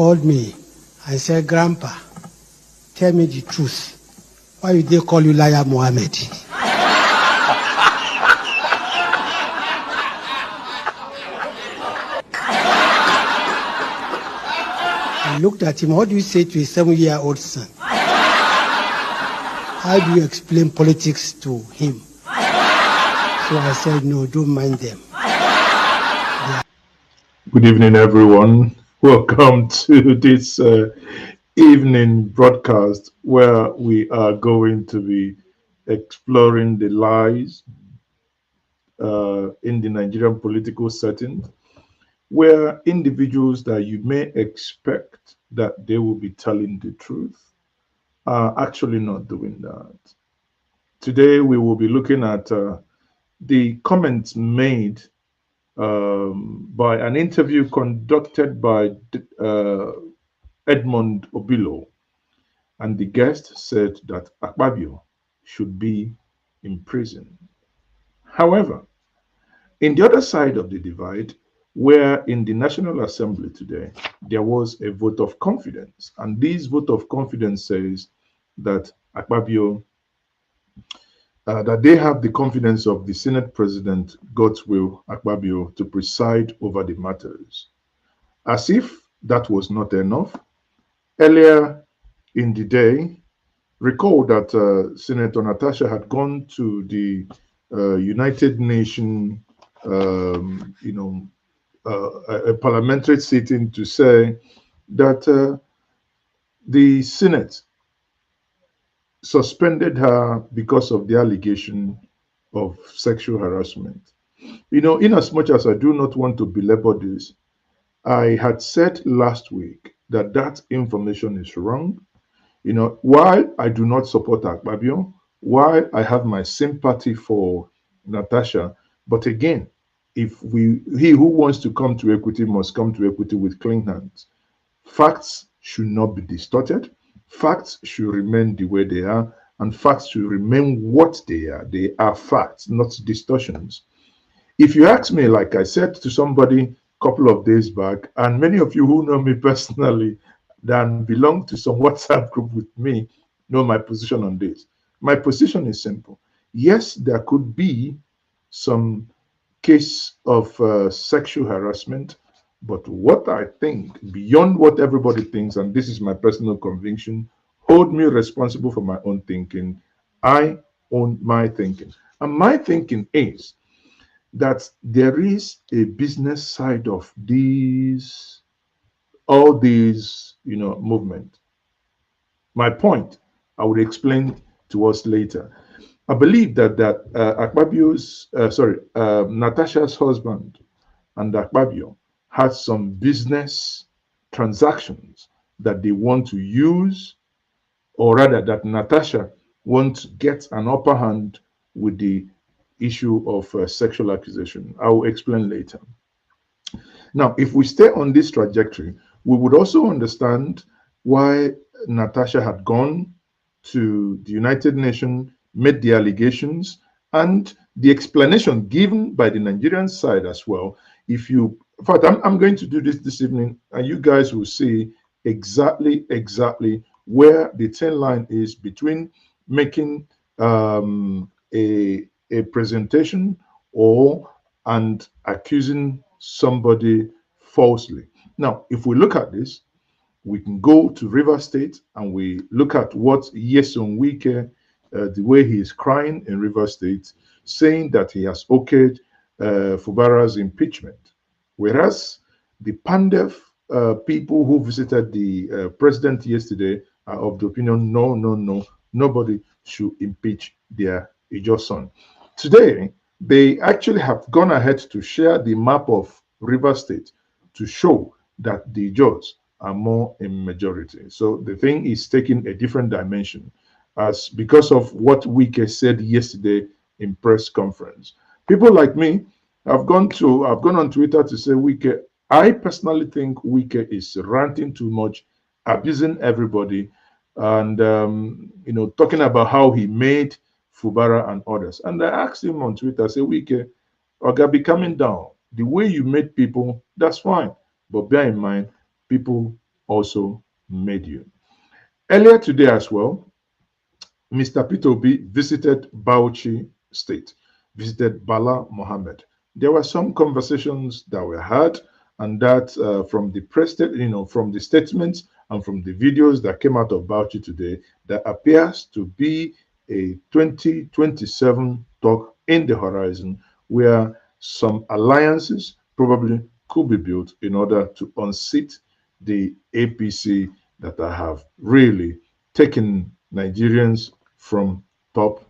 called me and said, Grandpa, tell me the truth. Why did they call you liar, Mohamed? I looked at him. What do you say to a 7-year-old son? How do you explain politics to him? So I said, no, don't mind them. Good evening, everyone. Welcome to this evening broadcast where we are going to be exploring the lies in the Nigerian political setting, where individuals that you may expect that they will be telling the truth are actually not doing that. Today, we will be looking at the comments made by an interview conducted by Edmond Obilo, and the guest said that Akpabio should be in prison. However, in the other side of the divide, where in the National Assembly today, there was a vote of confidence, and this vote of confidence says that Akpabio that they have the confidence of the Senate President, God's will, Akpabio, to preside over the matters. As if that was not enough, earlier in the day, recall that Senator Natasha had gone to the United Nations, a parliamentary sitting to say that the Senate suspended her because of the allegation of sexual harassment. In as much as I do not want to belabor this, I had said last week that that information is wrong. While I do not support Akpabio, while I have my sympathy for Natasha, but again, he who wants to come to equity must come to equity with clean hands. Facts should not be distorted. Facts should remain the way they are, and facts should remain what they are. They are facts, not distortions. If you ask me, like I said to somebody a couple of days back, and many of you who know me personally and belong to some WhatsApp group with me know my position on this. My position is simple. Yes, there could be some case of sexual harassment, but what I think, beyond what everybody thinks, and this is my personal conviction, hold me responsible for my own thinking. I own my thinking. And my thinking is that there is a business side of all these, movement. My point, I will explain to us later. I believe that Natasha's husband and Akpabio had some business transactions that they want to use, or rather that Natasha wants to get an upper hand with the issue of sexual accusation. I will explain later. Now, if we stay on this trajectory, we would also understand why Natasha had gone to the United Nations, made the allegations, and the explanation given by the Nigerian side as well. In fact, I'm going to do this evening, and you guys will see exactly where the thin line is between making a presentation and accusing somebody falsely. Now, if we look at this, we can go to River State and we look at what Nyesom Wike, the way he is crying in River State, saying that he has okayed Fubara's impeachment. Whereas the Pandef people who visited the president yesterday are of the opinion, no, nobody should impeach their Ijo son. Today, they actually have gone ahead to share the map of River State to show that the Ijos are more in majority. So the thing is taking a different dimension because of what Wike said yesterday in press conference. People like me have gone on Twitter to say, Wike, I personally think Wike is ranting too much, abusing everybody, and talking about how he made Fubara and others. And I asked him on Twitter, I say, Wike, Oga, be coming down. The way you made people, that's fine. But bear in mind, people also made you. Earlier today as well, Mr. Peter Obi visited Bauchi State, visited Bala Mohamed. There were some conversations that were had, and that from the press, from the statements and from the videos that came out of Bauchi today, there appears to be a 2027 talk in the horizon where some alliances probably could be built in order to unseat the APC that have really taken Nigerians from top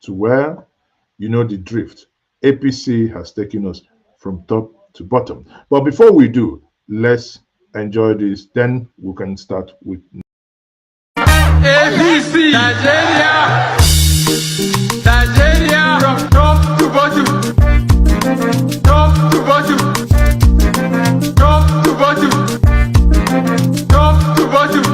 to where, the drift. APC has taken us from top to bottom. But before we do, let's enjoy this. Then we can start with APC, Nigeria, from top to bottom, top to bottom, top to bottom, top to bottom.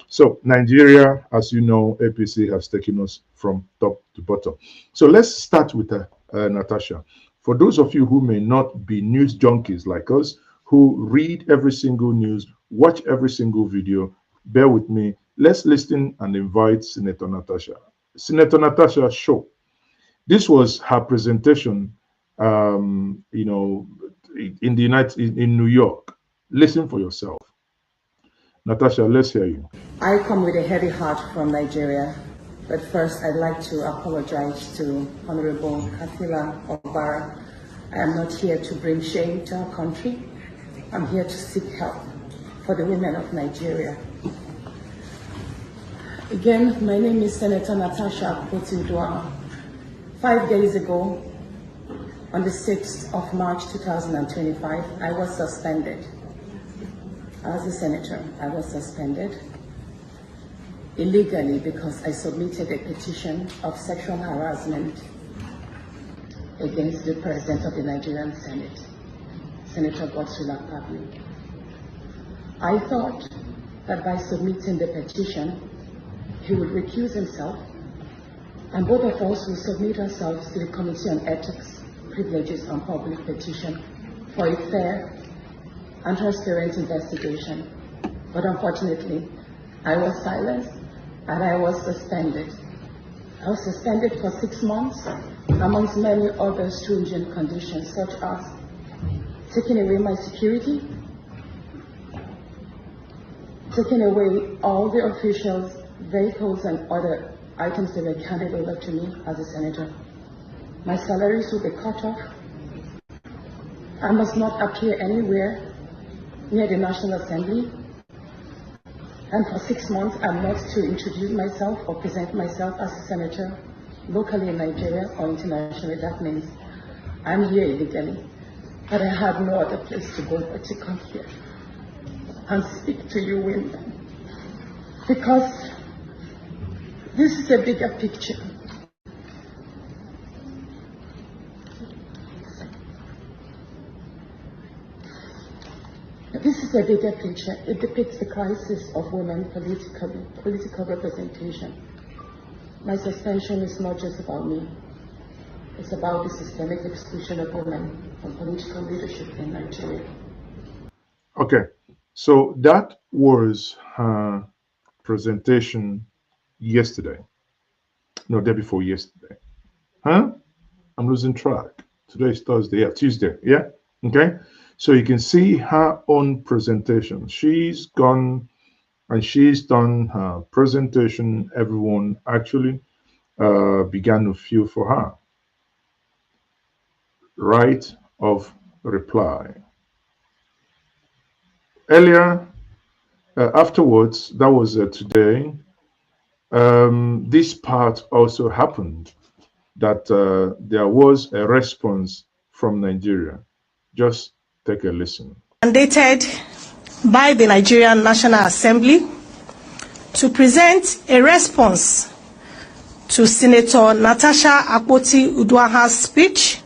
So Nigeria, as you know, APC has taken us from top to bottom. So let's start with Natasha. For those of you who may not be news junkies like us, who read every single news, watch every single video, bear with me. Let's listen and invite Senator Natasha. Senator Natasha Show. This was her presentation, in New York. Listen for yourself. Natasha, let's hear you. I come with a heavy heart from Nigeria, but first I'd like to apologize to Honorable Fubara. I am not here to bring shame to our country. I'm here to seek help for the women of Nigeria. Again, my name is Senator Natasha Akpabio. 5 days ago, on the 6th of March 2025, I was suspended. As a senator, I was suspended illegally because I submitted a petition of sexual harassment against the President of the Nigerian Senate, Senator Akpabio. I thought that by submitting the petition, he would recuse himself, and both of us will submit ourselves to the Committee on Ethics, Privileges and Public Petition for a fair and transparent investigation. But unfortunately, I was silenced and I was suspended. I was suspended for 6 months, amongst many other stringent conditions, such as taking away my security, taking away all the officials, vehicles, and other items that were handed over to me as a senator. My salaries will be cut off. I must not appear anywhere near the National Assembly. And for 6 months, I'm not to introduce myself or present myself as a senator locally in Nigeria or internationally. That means I'm here illegally, but I have no other place to go but to come here and speak to you women, because this is a bigger picture. This is a bigger picture. It depicts the crisis of women political representation. My suspension is not just about me. It's about the systemic exclusion of women from political leadership in Nigeria. Okay, so that was her presentation yesterday. No, day before yesterday. Huh? I'm losing track. Today is Thursday. Yeah, Tuesday. Yeah? Okay. So you can see her own presentation. She's gone and she's done her presentation. Everyone actually began to feel for her. Right of reply. Earlier, afterwards, that was today, this part also happened, that there was a response from Nigeria. Just take a listen. Mandated by the Nigerian National Assembly to present a response to Senator Natasha Akpabio's speech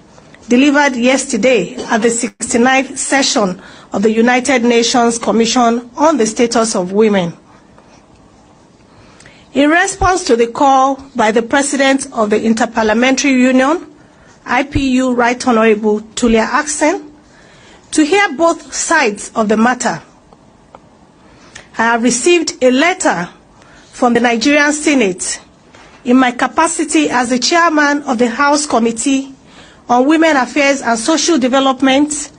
delivered yesterday at the 69th session of the United Nations Commission on the Status of Women. In response to the call by the President of the Interparliamentary Union, IPU Right Honorable Tulia Axen, to hear both sides of the matter, I have received a letter from the Nigerian Senate in my capacity as the chairman of the House Committee on Women Affairs and Social Development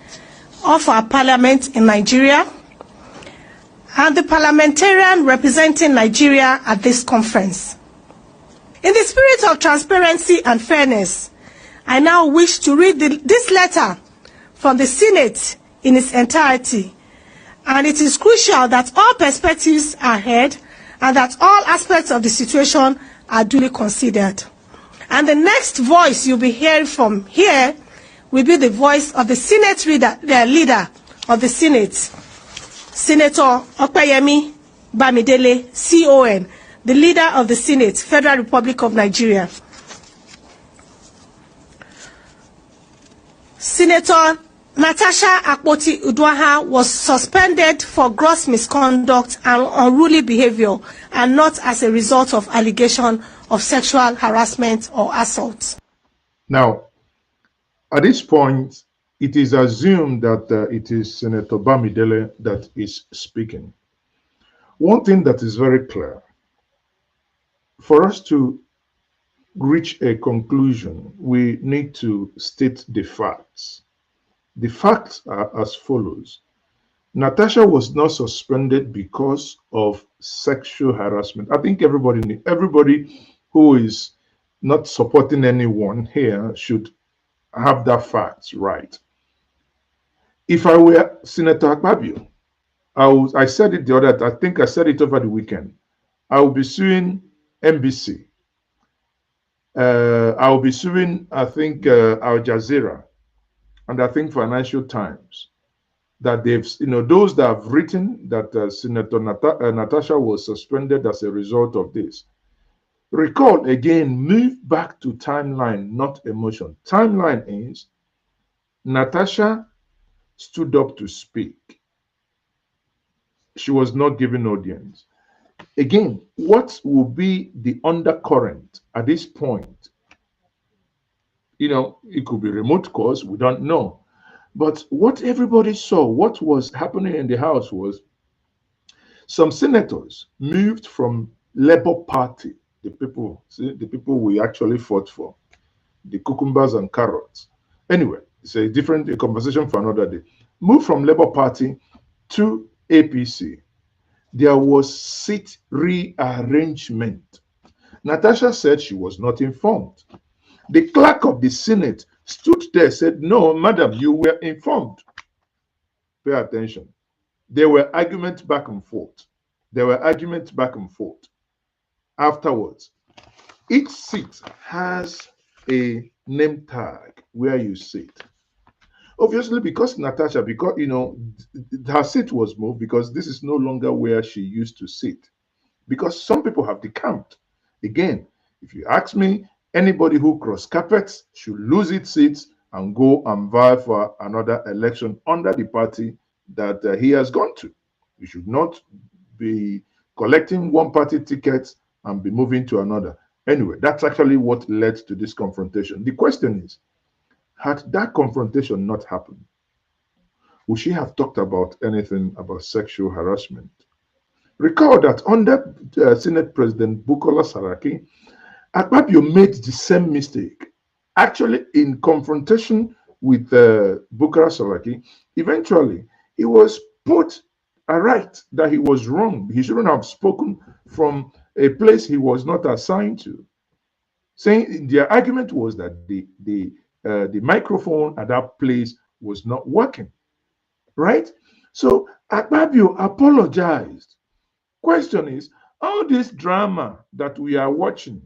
of our Parliament in Nigeria, and the parliamentarian representing Nigeria at this conference. In the spirit of transparency and fairness, I now wish to read this letter from the Senate in its entirety, and it is crucial that all perspectives are heard and that all aspects of the situation are duly considered. And the next voice you'll be hearing from here will be the voice of the Senate leader of the Senate, Senator Akpabio Bamidele, CON, the leader of the Senate, Federal Republic of Nigeria. Senator Natasha Akpoti-Uduaghan was suspended for gross misconduct and unruly behavior, and not as a result of allegation of sexual harassment or assault. Now, at this point, it is assumed that it is Senator Bamidele that is speaking. One thing that is very clear, for us to reach a conclusion, we need to state the facts. The facts are as follows. Natasha was not suspended because of sexual harassment. I think everybody who is not supporting anyone here should have that facts right. If I were Senator Akpabio, I said it the other, I think I said it over the weekend, I will be suing NBC. I will be suing, I think, Al Jazeera, and I think Financial Times, that they've, those that have written that Senator Natasha was suspended as a result of this. Recall again, move back to timeline, not emotion. Timeline is Natasha stood up to speak. She was not given audience. Again, what will be the undercurrent at this point? It could be remote cause, we don't know. But what everybody saw, what was happening in the House was some senators moved from Labour Party, the people we actually fought for, the cucumbers and carrots. Anyway, it's a different conversation for another day. Moved from Labour Party to APC. There was seat rearrangement. Natasha said she was not informed. The clerk of the Senate stood there, said, "No, madam, you were informed." Pay attention. There were arguments back and forth. Afterwards, each seat has a name tag where you sit. Obviously, because Natasha, her seat was moved because this is no longer where she used to sit. Because some people have decamped. Again, if you ask me, anybody who cross carpets should lose its seats and go and vie for another election under the party that he has gone to. You should not be collecting one party tickets and be moving to another. Anyway, that's actually what led to this confrontation. The question is, had that confrontation not happened, would she have talked about anything about sexual harassment? Recall that under Senate President Bukola Saraki, Akpabio made the same mistake. Actually, in confrontation with Bukola Saraki, eventually he was put right that he was wrong. He shouldn't have spoken from a place he was not assigned to. Saying their argument was that the microphone at that place was not working, right? So Akpabio apologized. Question is, all this drama that we are watching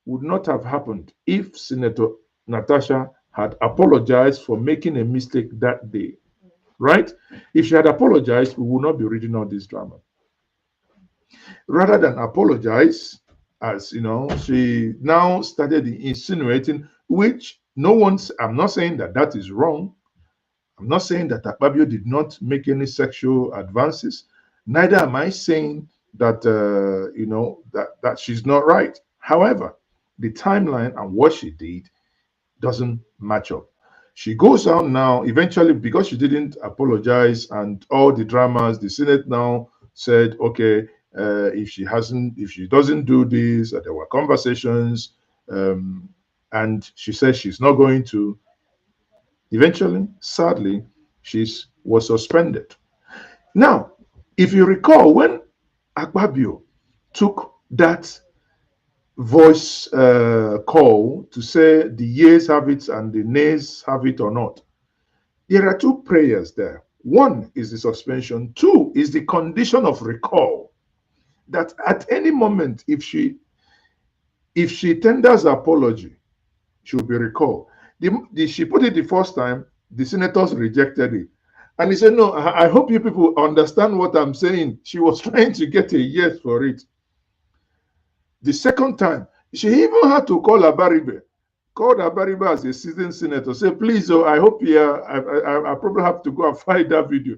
would not have happened if Senator Natasha had apologized for making a mistake that day, right? If she had apologized, we would not be reading all this drama. Rather than apologize, as she now started insinuating, which I'm not saying that that is wrong. I'm not saying that Akpabio did not make any sexual advances. Neither am I saying that, that she's not right. However, the timeline and what she did doesn't match up. She goes out now, eventually, because she didn't apologize and all the dramas, the Senate now said, okay, if she doesn't do this, there were conversations, and she said she's not going to. Eventually, sadly, she was suspended. Now, if you recall, when Akpabio took that voice call to say the yeas have it and the nays have it or not, there are two prayers there. One is the suspension. Two is the condition of recall. That at any moment, if she tenders apology, she will be recalled. She put it the first time, the senators rejected it. And he said, no, I hope you people understand what I'm saying. She was trying to get a yes for it. The second time, she even had to call Abaribe. Called Abaribe as a seasoned senator. Say, please, oh, I hope I probably have to go and find that video.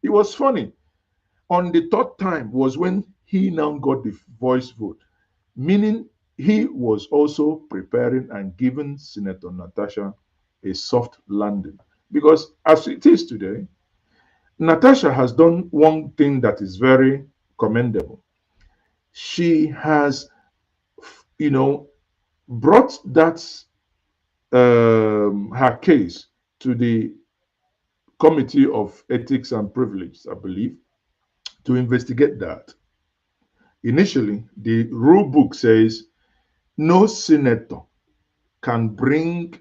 It was funny. On the third time was when he now got the voice vote, meaning he was also preparing and giving Senator Natasha a soft landing. Because as it is today, Natasha has done one thing that is very commendable. She has, brought that her case to the Committee of Ethics and Privilege, I believe, to investigate that. Initially, the rule book says no senator can bring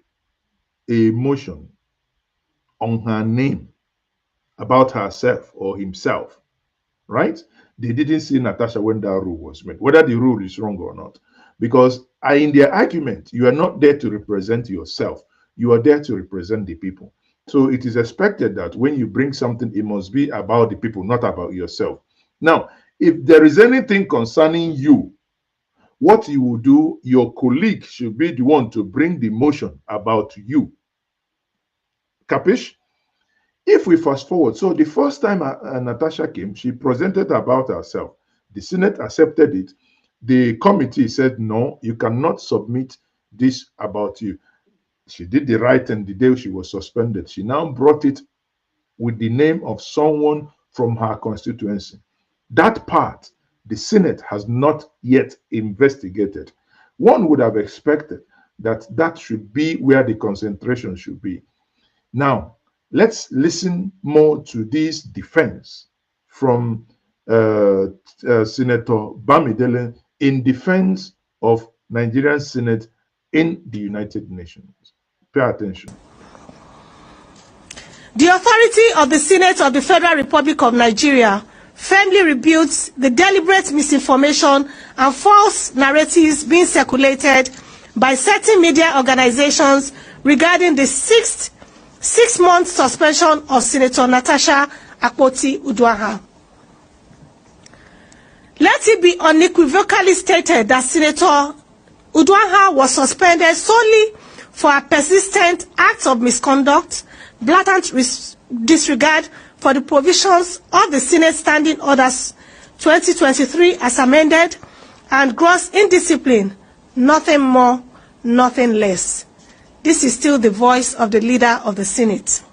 a motion on her name about herself or himself, right? They didn't see Natasha when that rule was made, whether the rule is wrong or not. Because in their argument, you are not there to represent yourself. You are there to represent the people. So it is expected that when you bring something, it must be about the people, not about yourself. Now, if there is anything concerning you, what you will do, your colleague should be the one to bring the motion about you. Capish? If we fast forward, so the first time Natasha came, she presented about herself. The Senate accepted it. The committee said, no, you cannot submit this about you. She did the right thing the day she was suspended. She now brought it with the name of someone from her constituency. That part, the Senate has not yet investigated. One would have expected that that should be where the concentration should be. Now, let's listen more to this defense from Senator Bamidele in defense of Nigerian Senate in the United Nations. Pay attention. The authority of the Senate of the Federal Republic of Nigeria firmly rebukes the deliberate misinformation and false narratives being circulated by certain media organizations regarding the six-month suspension of Senator Natasha Akpoti-Uduaghan. Let it be unequivocally stated that Senator Uduaghan was suspended solely for a persistent act of misconduct, blatant disregard for the provisions of the Senate Standing Orders 2023 as amended, and gross indiscipline, nothing more, nothing less. This is still the voice of the leader of the Senate.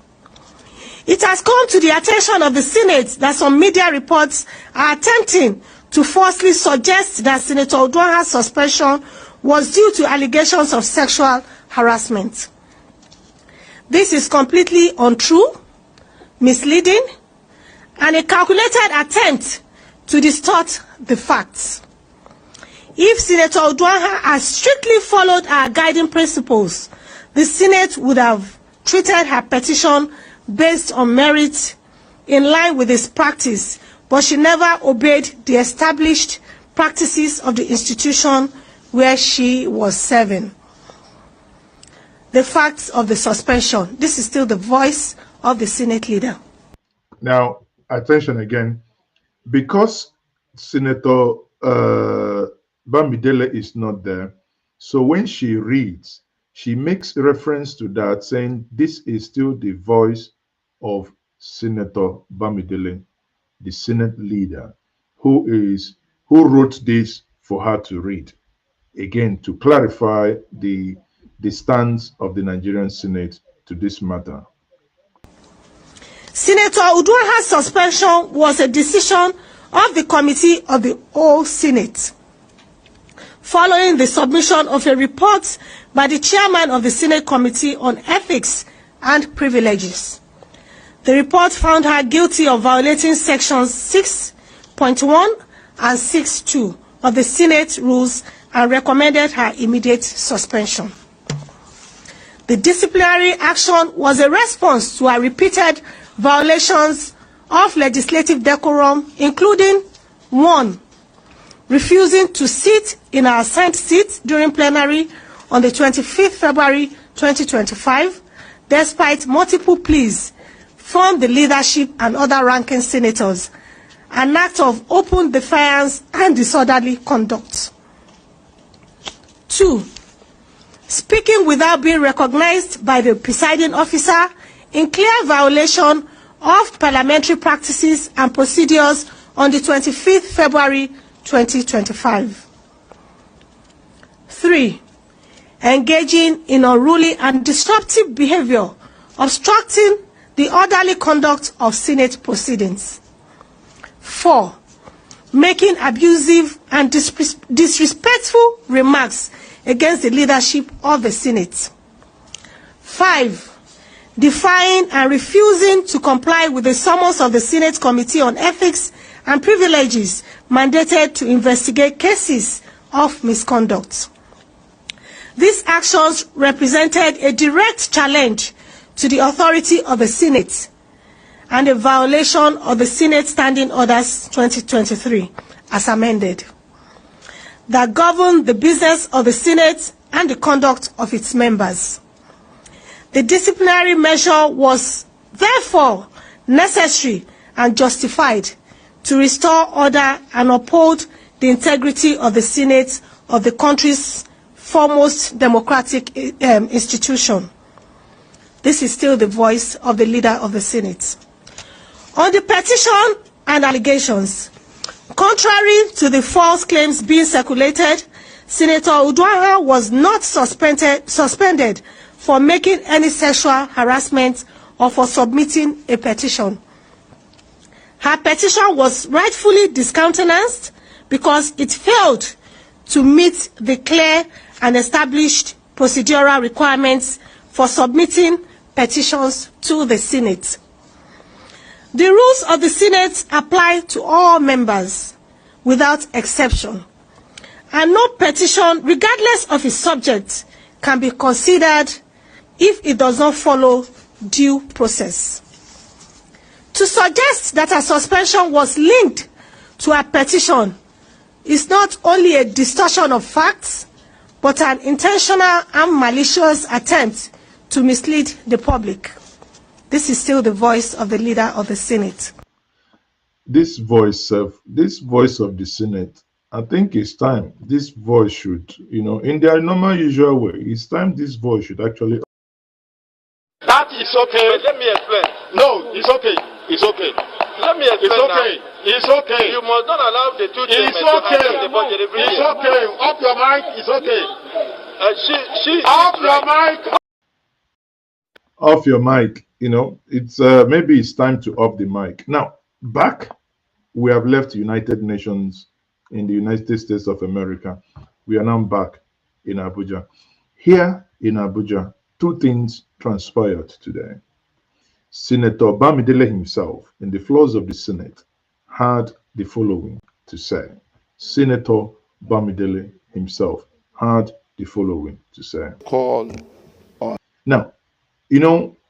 It has come to the attention of the Senate that some media reports are attempting to falsely suggest that Senator Uduaghan's suspension was due to allegations of sexual harassment. This is completely untrue, misleading, and a calculated attempt to distort the facts. If Senator Uduaghan had strictly followed our guiding principles, the Senate would have treated her petition based on merit in line with its practice, but she never obeyed the established practices of the institution where she was serving. The facts of the suspension. This is still the voice of the Senate leader. Now, attention again. Because Senator Bamidele is not there, so when she reads, she makes reference to that, saying this is still the voice of Senator Bamidele, the Senate leader, who wrote this for her to read. Again, to clarify the stance of the Nigerian Senate to this matter. Senator Uduaghan's suspension was a decision of the Committee of the Whole Senate, following the submission of a report by the chairman of the Senate Committee on Ethics and Privileges. The report found her guilty of violating sections 6.1 and 6.2 of the Senate rules and recommended her immediate suspension. The disciplinary action was a response to her repeated violations of legislative decorum, including 1. Refusing to sit in her assigned seat during plenary on the 25th February 2025, despite multiple pleas from the leadership and other ranking senators, an act of open defiance and disorderly conduct. 2. Speaking without being recognized by the presiding officer in clear violation of parliamentary practices and procedures on the 25th February 2025. 3. Engaging in unruly and disruptive behavior, obstructing the orderly conduct of Senate proceedings. 4. Making abusive and disrespectful remarks against the leadership of the Senate. 5. Defying and refusing to comply with the summons of the Senate Committee on Ethics and Privileges mandated to investigate cases of misconduct. These actions represented a direct challenge to the authority of the Senate and a violation of the Senate Standing Orders 2023, as amended, that govern the business of the Senate and the conduct of its members. The disciplinary measure was therefore necessary and justified to restore order and uphold the integrity of the Senate of the country's foremost democratic institution. This is still the voice of the leader of the Senate. On the petition and allegations, contrary to the false claims being circulated, Senator Uduaghan was not suspended for making any sexual harassment or for submitting a petition. Her petition was rightfully discountenanced because it failed to meet the clear and established procedural requirements for submitting petitions to the Senate. The rules of the Senate apply to all members without exception, and no petition, regardless of its subject, can be considered if it does not follow due process. To suggest that a suspension was linked to a petition is not only a distortion of facts, but an intentional and malicious attempt to mislead the public. This is still the voice of the leader of the Senate. This voice of the Senate, I think it's time this voice should, in their normal usual way, it's time this voice should actually. That is okay. But let me explain. No, it's okay. It's okay. Let me explain. It's okay. Now. It's okay. You must not allow the two things to affect the budget every year. It's okay. Off your mic. It's okay. Off your mic. Off your mic. It's maybe it's time to off the mic. Now, back, we have left United Nations in the United States of America. We are now back in Abuja. Here in Abuja, two things transpired today. Senator Bamidele himself, in the floors of the Senate, had the following to say. Senator Bamidele himself had the following to say. Call on. Now,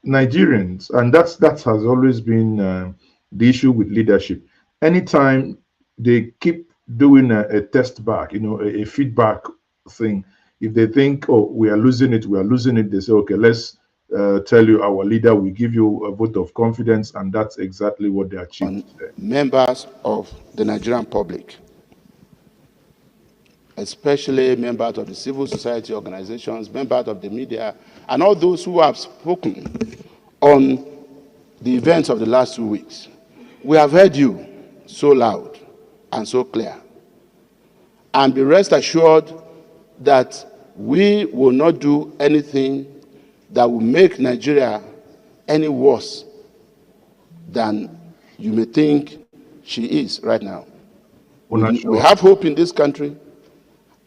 Nigerians, and that has always been the issue with leadership. Anytime they keep doing a test back, a feedback thing, if they think, oh, we are losing it, they say, okay, let's tell you our leader, we give you a vote of confidence, and that's exactly what they achieved today. Members of the Nigerian public, especially members of the civil society organizations, members of the media, and all those who have spoken on the events of the last 2 weeks. We have heard you so loud and so clear. And be rest assured that we will not do anything that will make Nigeria any worse than you may think she is right now. Sure. We have hope in this country,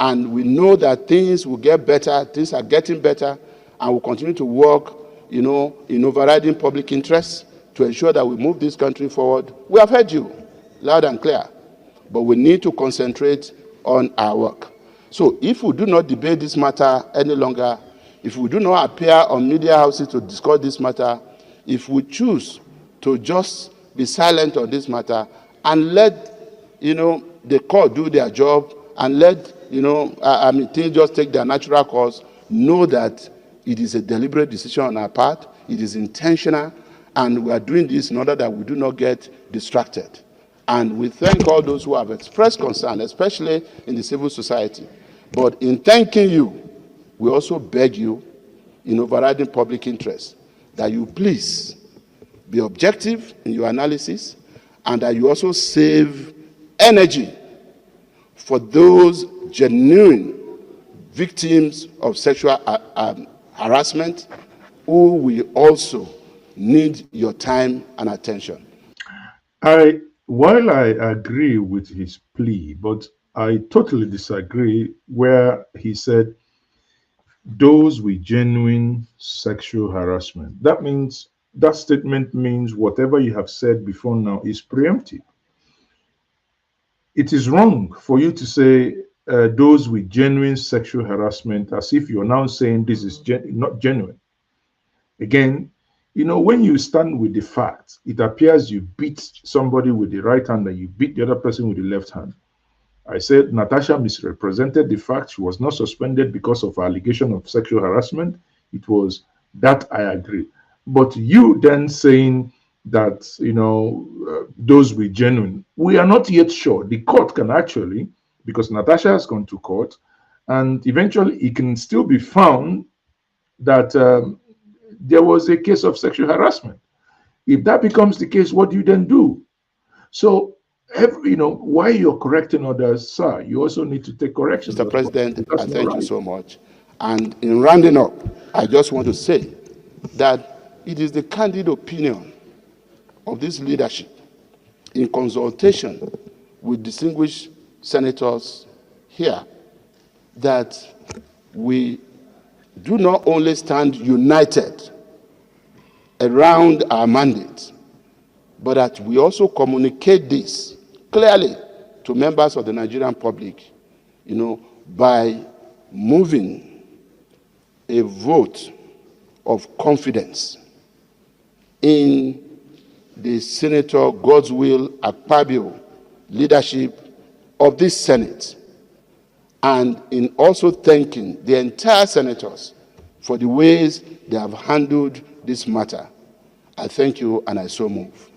and we know that things will get better, things are getting better, and we'll continue to work, in overriding public interests to ensure that we move this country forward. We have heard you loud and clear, but we need to concentrate on our work. So if we do not debate this matter any longer, if we do not appear on media houses to discuss this matter, if we choose to just be silent on this matter and let, the court do their job and let, things just take their natural course, know that it is a deliberate decision on our part, it is intentional, and we are doing this in order that we do not get distracted. And we thank all those who have expressed concern, especially in the civil society. But in thanking you, we also beg you, in overriding public interest, that you please be objective in your analysis and that you also save energy for those genuine victims of sexual harassment who will also need your time and attention. While I agree with his plea, but I totally disagree where he said those with genuine sexual harassment. That statement means whatever you have said before now is preemptive. It is wrong for you to say those with genuine sexual harassment as if you're now saying this is not genuine. Again, when you stand with the fact, it appears you beat somebody with the right hand and you beat the other person with the left hand. I said Natasha misrepresented the fact. She was not suspended because of allegation of sexual harassment. It was that I agree. But you then saying that, those with genuine, we are not yet sure. The court can actually, because Natasha has gone to court, and eventually it can still be found that there was a case of sexual harassment. If that becomes the case, what do you then do? So, while you're correcting others, sir, you also need to take correction. Mr. President, I thank you so much. And in rounding up, I just want to say that it is the candid opinion of this leadership, in consultation with distinguished senators here, that we do not only stand united around our mandate, but that we also communicate this clearly to members of the Nigerian public, by moving a vote of confidence in the Senator Godswill Akpabio leadership of this Senate, and in also thanking the entire senators for the ways they have handled this matter. I thank you, and I so move.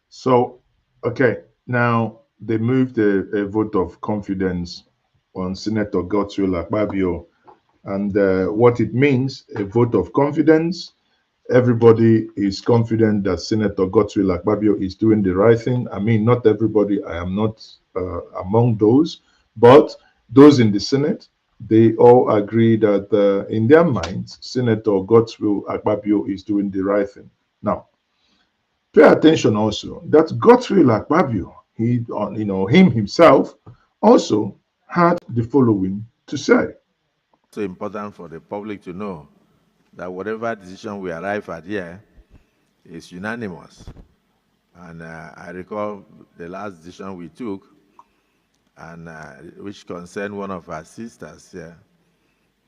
So, okay, now they moved a vote of confidence on Senator Godswill Akpabio, and what it means, a vote of confidence. Everybody is confident that Senator Godswill Akpabio is doing the right thing. I mean, not everybody, I am not among those, but those in the Senate, they all agree that in their minds, Senator Godswill Akpabio is doing the right thing. Now, pay attention also that Godswill Akpabio, him himself, also had the following to say. So important for the public to know that whatever decision we arrive at here is unanimous. And I recall the last decision we took, and which concerned one of our sisters here,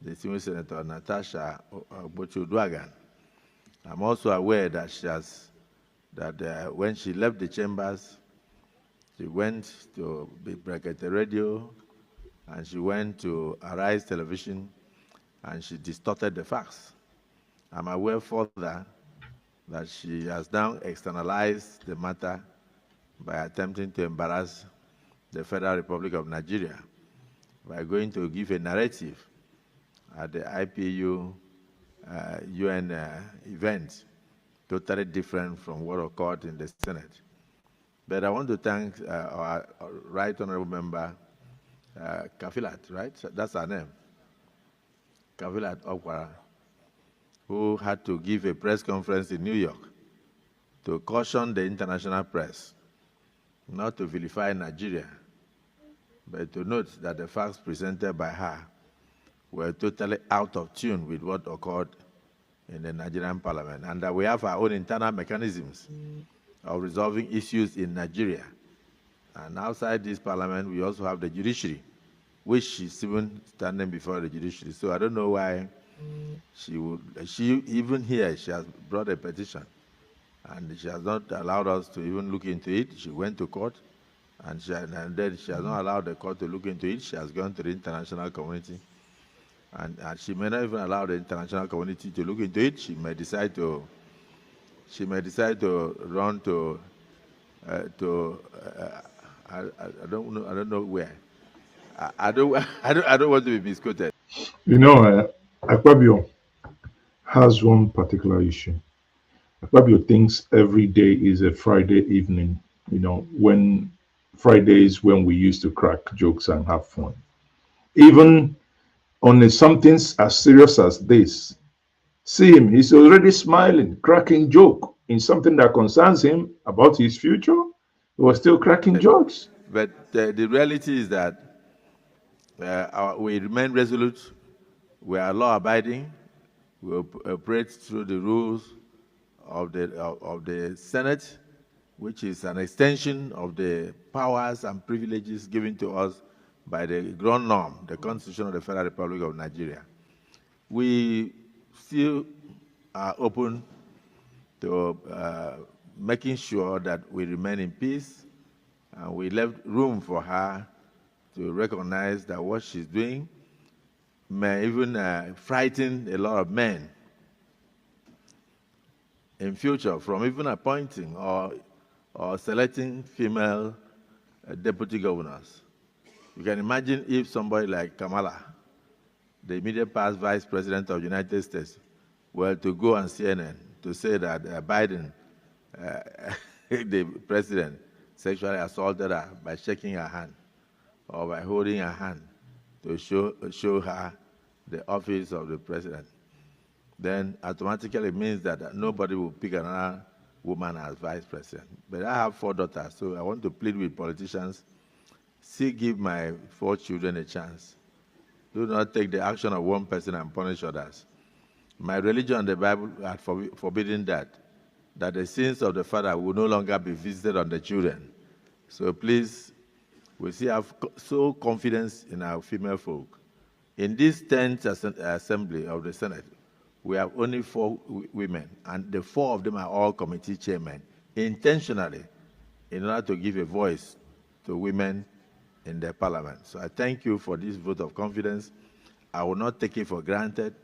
the senior Senator Natasha Bochuduagan. I'm also aware that when she left the chambers, she went to Brekete Radio, and she went to Arise Television, and she distorted the facts. I'm aware further that she has now externalized the matter by attempting to embarrass the Federal Republic of Nigeria by going to give a narrative at the IPU UN event, totally different from what occurred in the Senate. But I want to thank our Right Honorable Member Kafilat, right? That's her name. Kafilat Okwara, who had to give a press conference in New York to caution the international press not to vilify Nigeria, but to note that the facts presented by her were totally out of tune with what occurred in the Nigerian parliament, and that we have our own internal mechanisms of resolving issues in Nigeria. And outside this parliament, we also have the judiciary, which she's even standing before the judiciary. So I don't know why even here, she has brought a petition, and she has not allowed us to even look into it. She went to court, and then she has not allowed the court to look into it. She has gone to the international community, and she may not even allow the international community to look into it. She may decide to run to I don't know where. I don't want to be misquoted. You know, Akpabio has one particular issue. Akpabio thinks every day is a Friday evening. You know, when Fridays when we used to crack jokes and have fun. Even on something as serious as this, see him, he's already smiling, cracking joke in something that concerns him about his future. He was still cracking jokes. But the reality is that we remain resolute, we are law-abiding, we operate through the rules of the Senate, which is an extension of the powers and privileges given to us by the ground norm, the Constitution of the Federal Republic of Nigeria. We still are open to making sure that we remain in peace, and we left room for her to recognize that what she's doing may even frighten a lot of men in future from even appointing or selecting female deputy governors. You can imagine if somebody like Kamala, the immediate past vice president of the United States, were to go on CNN to say that Biden, the president, sexually assaulted her by shaking her hand or by holding her hand to show her the office of the president, then automatically it means that nobody will pick another woman as vice president. But I have 4 daughters, so I want to plead with politicians, still give my 4 children a chance. Do not take the action of one person and punish others. My religion and the Bible are forbidden that the sins of the father will no longer be visited on the children. So please, we still have so confidence in our female folk. In this 10th assembly of the Senate, we have only 4 women, and the 4 of them are all committee chairmen, intentionally, in order to give a voice to women in the parliament. So I thank you for this vote of confidence. I will not take it for granted,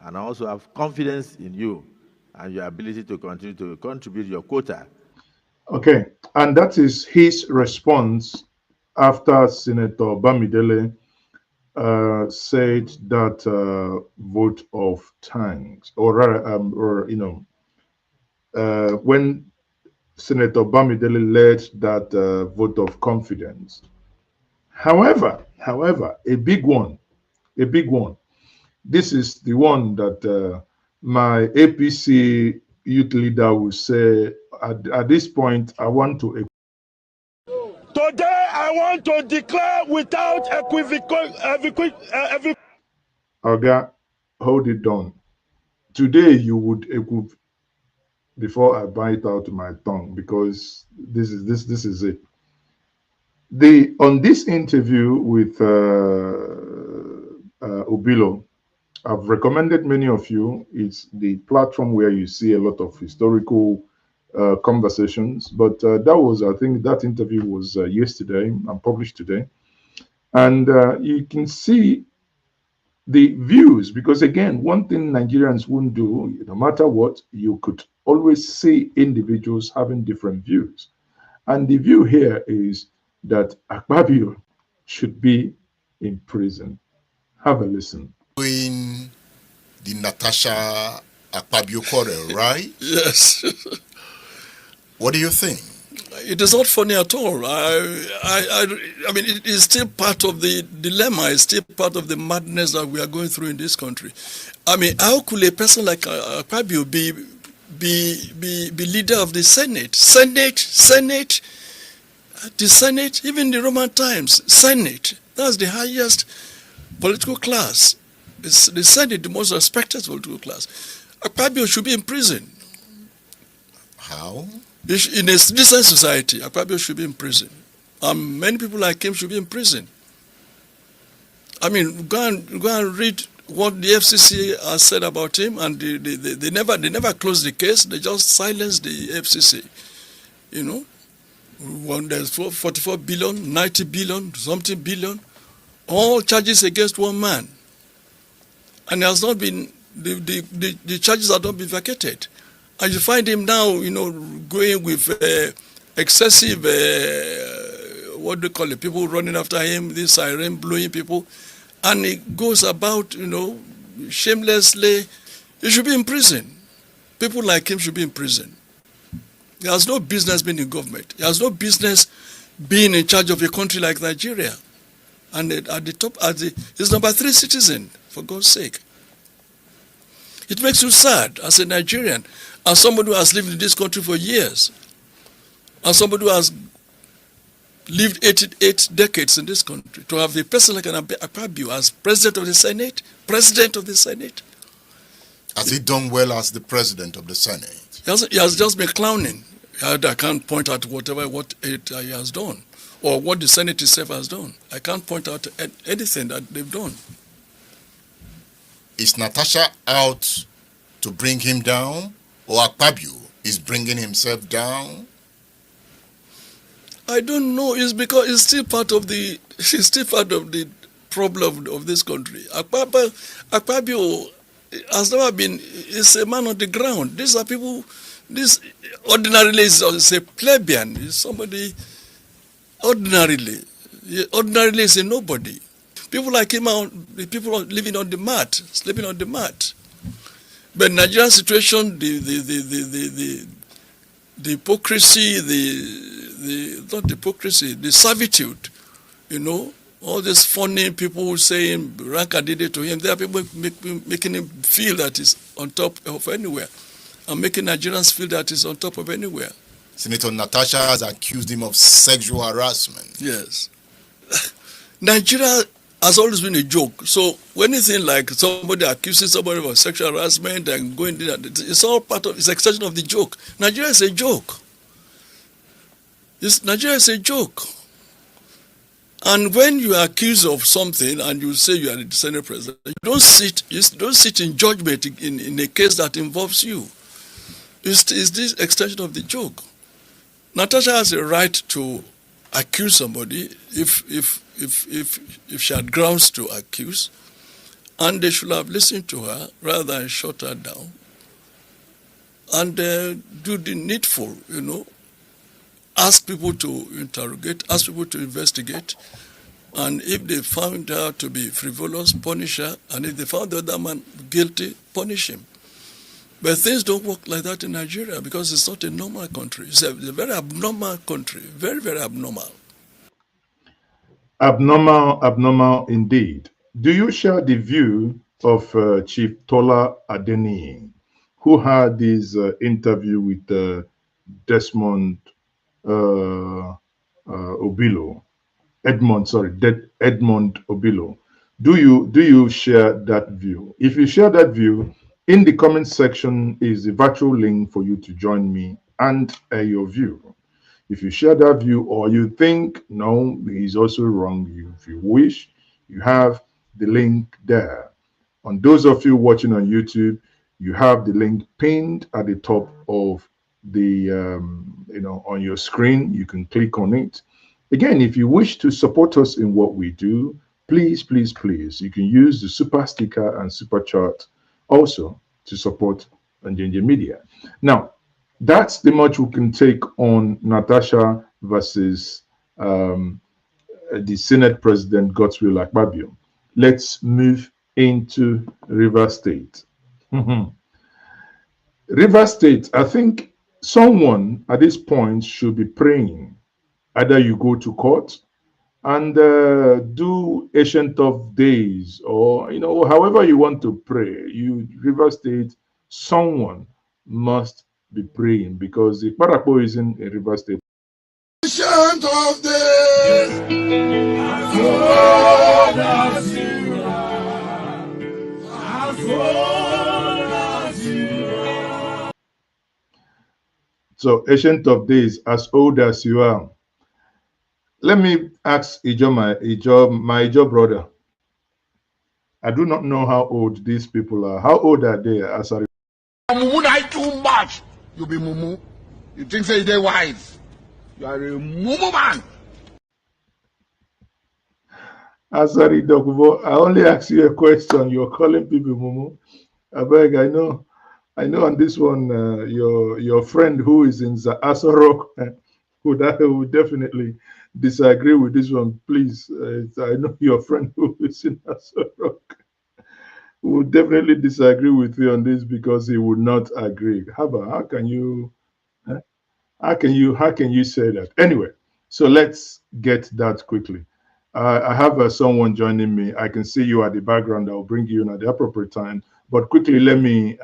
and I also have confidence in you and your ability to continue to contribute your quota. Okay, and that is his response after Senator Bamidele said that vote of thanks, or rather, when Senator Bamidele led that vote of confidence. However, a big one. This is the one that my APC youth leader will say, at this point, I want to. Today, I want to declare without Oga, hold it down. Today, you would equip before I bite out my tongue, because this is it. On this interview with Obilo, I've recommended many of you. It's the platform where you see a lot of historical conversations. But I think that interview was yesterday and published today. And you can see the views, because again, one thing Nigerians won't do, no matter what, you could always see individuals having different views. And the view here is that Akpabio should be in prison. Have a listen. In the Natasha Akpabio quarrel, right? Yes. What do you think? It is not funny at all. I mean, it is still part of the dilemma. It's still part of the madness that we are going through in this country. I mean, how could a person like Akpabio be be leader of the Senate. Senate, the Senate, even in the Roman times, Senate, that's the highest political class. It's the Senate, the most respected political class. Akpabio should be in prison. How? In a decent society, Akpabio should be in prison. Many people like him should be in prison. I mean, go and read what the FCC has said about him, and they never closed the case. They just silenced the FCC. You know, when there's 44 billion, 90 billion, something billion, all charges against one man, and it has not been the charges have not been vacated. And you find him now, you know, going with excessive, what do you call it, people running after him, this siren blowing people, and he goes about, you know, shamelessly. He should be in prison. People like him should be in prison. He has no business being in government. He has no business being in charge of a country like Nigeria. And at the top, he's number 3 citizen, for God's sake. It makes you sad as a Nigerian, as somebody who has lived in this country for years, as somebody who has lived 88 decades in this country, to have a person like an Akpabio as president of the Senate. Has he done well as the president of the Senate? He has just been clowning. I can't point out what he has done, or what the Senate itself has done. I can't point out anything that they've done. Is Natasha out to bring him down, or Akpabio is bringing himself down? I don't know. It's because it's still part of the problem of this country. Akpabio has never been. Is a man on the ground. These are people. This ordinarily is a plebeian. Is somebody ordinarily is a nobody. People like him are people living on the mat, sleeping on the mat. But Nigerian situation, the hypocrisy, not the hypocrisy, the servitude, you know, all these funny people saying rank and did it to him, there are people making him feel that he's on top of anywhere, and making Nigerians feel that he's on top of anywhere. Senator Natasha has accused him of sexual harassment. Yes. Nigeria has always been a joke. So when anything like somebody accuses somebody of sexual harassment and going there, it's all part of, it's an extension of the joke. Nigeria is a joke. Nigeria is a joke. And when you are accused of something and you say you are the Senate president, you don't sit in judgment in a case that involves you. It's this extension of the joke. Natasha has a right to accuse somebody if she had grounds to accuse, and they should have listened to her rather than shut her down and do the needful, you know, ask people to interrogate, ask people to investigate, and if they found her to be frivolous, punish her, and if they found the other man guilty, punish him. But things don't work like that in Nigeria because it's not a normal country. It's a very abnormal country, very, very abnormal. Abnormal indeed. Do you share the view of Chief Tola Adeniyi, who had this interview with Desmond Obilo, Edmond Obilo? Do you share that view? If you share that view, in the comment section is the virtual link for you to join me and your view. If you share that view or you think, no, he's also wrong, if you wish, you have the link there. On those of you watching on YouTube, you have the link pinned at the top of the, on your screen. You can click on it. Again, if you wish to support us in what we do, please, please, please, you can use the super sticker and super chat also to support Njenje Media. Now, that's the much we can take on Natasha versus the Senate President Godswill Akpabio. Let's move into Rivers State. Rivers State, I think someone at this point should be praying. Either you go to court and do Ancient of Days, or however you want to pray. Rivers State, someone must be praying because the Parapo is in a river state. Ancient of days, as old as you are, as old as you are. So, ancient of days, as old as you are. Let me ask my Ijo brother. I do not know how old these people are. How old are they? As a Mumu not too much. You be mumu. You think say they wise. You are a mumu man. Asari Dokubo, I only ask you a question. You're calling people mumu. I beg, I know on this one, your friend who is in the Asarok would definitely disagree with this one. Please, I know your friend who is in Asarok would definitely disagree with you on this because he would not agree. How can you say that? Anyway, so let's get that quickly. I have someone joining me. I can see you at the background. I'll bring you in at the appropriate time. But quickly, let me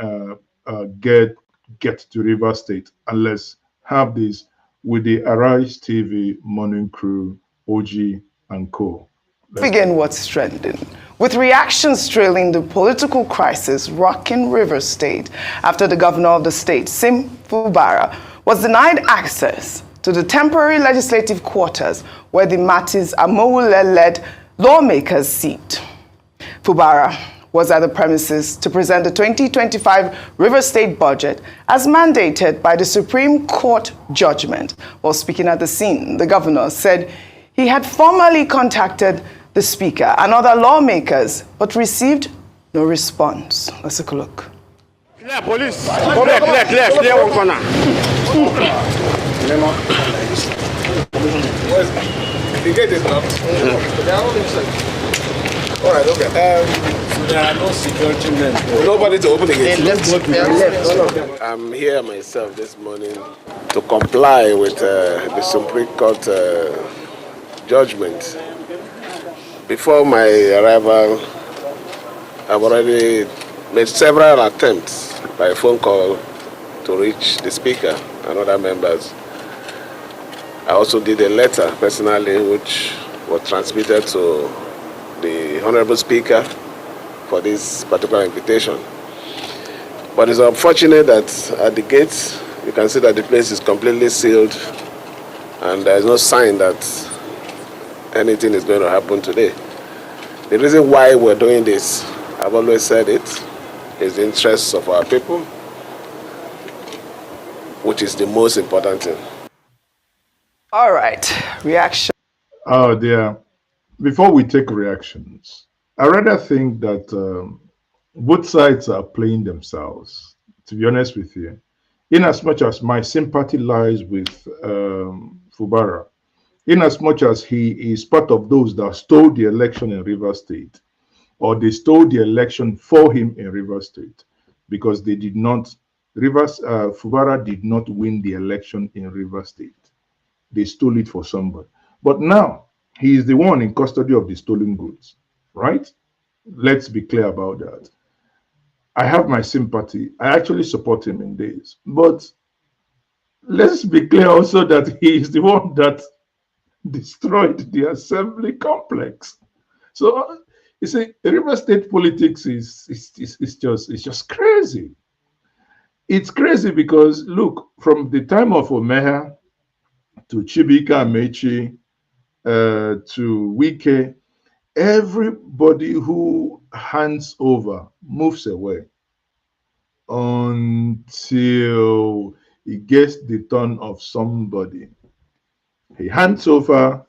get to River State and let's have this with the Arise TV morning crew, OG and Co. Begin what's trending, with reactions trailing the political crisis rocking River State after the governor of the state, Sim Fubara, was denied access to the temporary legislative quarters where the Martins Amowule-led lawmakers sit. Fubara was at the premises to present the 2025 River State budget as mandated by the Supreme Court judgment. While speaking at the scene, the governor said he had formally contacted the speaker and other lawmakers, but received no response. Let's take a look. Clear, police. Clear one corner. The gate is locked. They are all inside. All right, okay. So there are no security men. Nobody to open the gate. Left. I'm here myself this morning to comply with the Supreme Court judgment. Before my arrival, I've already made several attempts by phone call to reach the speaker and other members. I also did a letter personally which was transmitted to the Honorable Speaker for this particular invitation. But it's unfortunate that at the gates, you can see that the place is completely sealed and there's no sign that anything is going to happen today. The reason why we're doing this, I've always said it, is the interests of our people, which is the most important thing. All right, reaction. Oh dear. Before we take reactions, I rather think that both sides are playing themselves, to be honest with you. In as much as my sympathy lies with Fubara, in as much as he is part of those that stole the election in River State, or they stole the election for him in River State, because they did not, Fubara did not win the election in River State. They stole it for somebody. But now, he is the one in custody of the stolen goods, right? Let's be clear about that. I have my sympathy. I actually support him in this. But let's be clear also that he is the one that destroyed the assembly complex. So, you see, River State politics is just crazy. It's crazy because, look, from the time of Omeha to Chibika Mechi, to Wike, everybody who hands over moves away until he gets the turn of somebody. He hands over,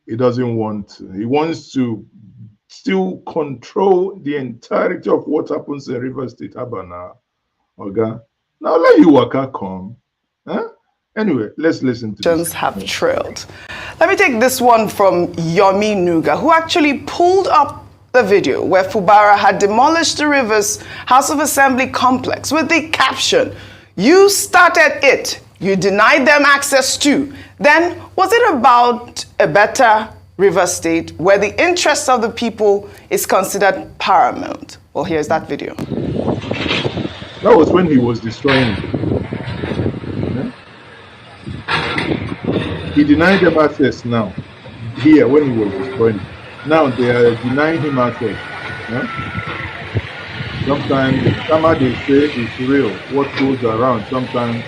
he doesn't want to. He wants to still control the entirety of what happens in River State, Habana. Okay? Now let you waka come. Huh? Anyway, let's listen to this. Have trailed. Let me take this one from Yomi Nuga, who actually pulled up the video where Fubara had demolished the Rivers House of Assembly complex with the caption, "You started it, you denied them access to." Then, was it about a better River State where the interest of the people is considered paramount? Well, here's that video. That was when he was destroying it. Yeah? He denied them access now, here when he was destroying it. Now they are denying him access. Yeah? Sometimes the karma they say is real. What goes around, sometimes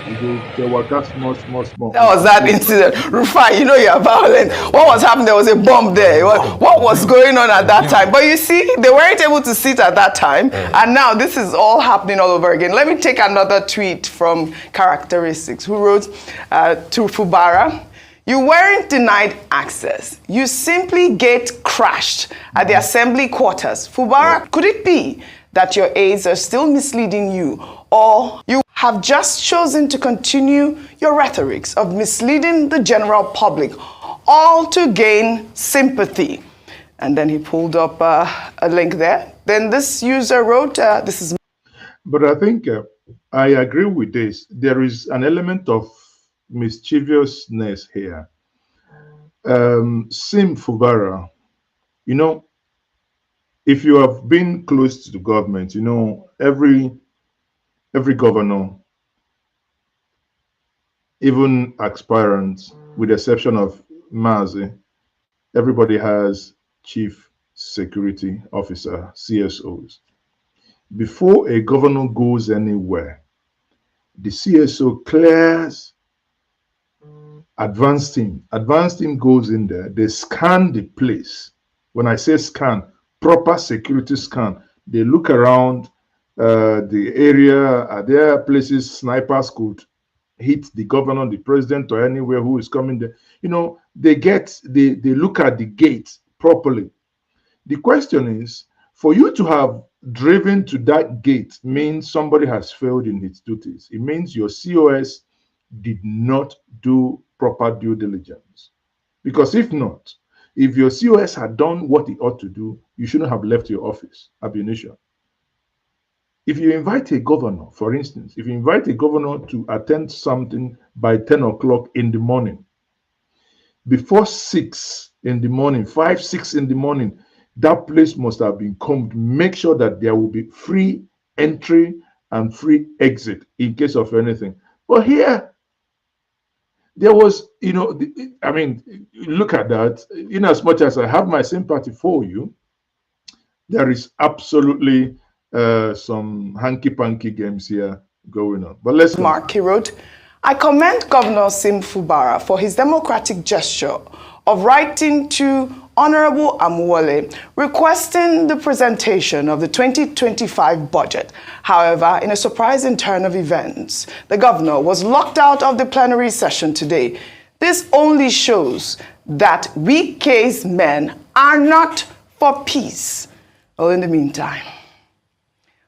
they work out small. That was that incident. Rufai, you know you're violent. What was happening? There was a bomb there. What was going on at that time? But you see, they weren't able to sit at that time. And now this is all happening all over again. Let me take another tweet from Characteristics, who wrote to Fubara. You weren't denied access. You simply gate crashed at the assembly quarters. Fubara, could it be that your aides are still misleading you, or you have just chosen to continue your rhetorics of misleading the general public, all to gain sympathy? And then he pulled up a link there. Then this user wrote, this is... But I think I agree with this. There is an element of mischievousness here. Sim Fubara, you know, if you have been close to the government, you know, every governor, even aspirants, with the exception of Mazi, everybody has chief security officer, CSOs. Before a governor goes anywhere, the CSO clears advanced team. Advanced team goes in there, they scan the place. When I say scan, proper security scan. They look around the area. Are there places snipers could hit the governor, the president, or anywhere who is coming there? You know, they look at the gate properly. The question is, for you to have driven to that gate means somebody has failed in its duties. It means your COS did not do proper due diligence. Because if not, if your COS had done what he ought to do, you shouldn't have left your office, ab initio. If you invite a governor, for instance, if you invite a governor to attend something by 10 o'clock in the morning, before 6 in the morning, 5, 6 in the morning, that place must have been combed. Make sure that there will be free entry and free exit in case of anything. But here, there was, you know, I mean, look at that. In as much as I have my sympathy for you, there is absolutely some hanky-panky games here going on. But let's... Mark, he wrote, I commend Governor Sim Fubara for his democratic gesture of writing to Honorable Amuwale requesting the presentation of the 2025 budget. However, in a surprising turn of events, the governor was locked out of the plenary session today. This only shows that we case men are not for peace. Well, in the meantime,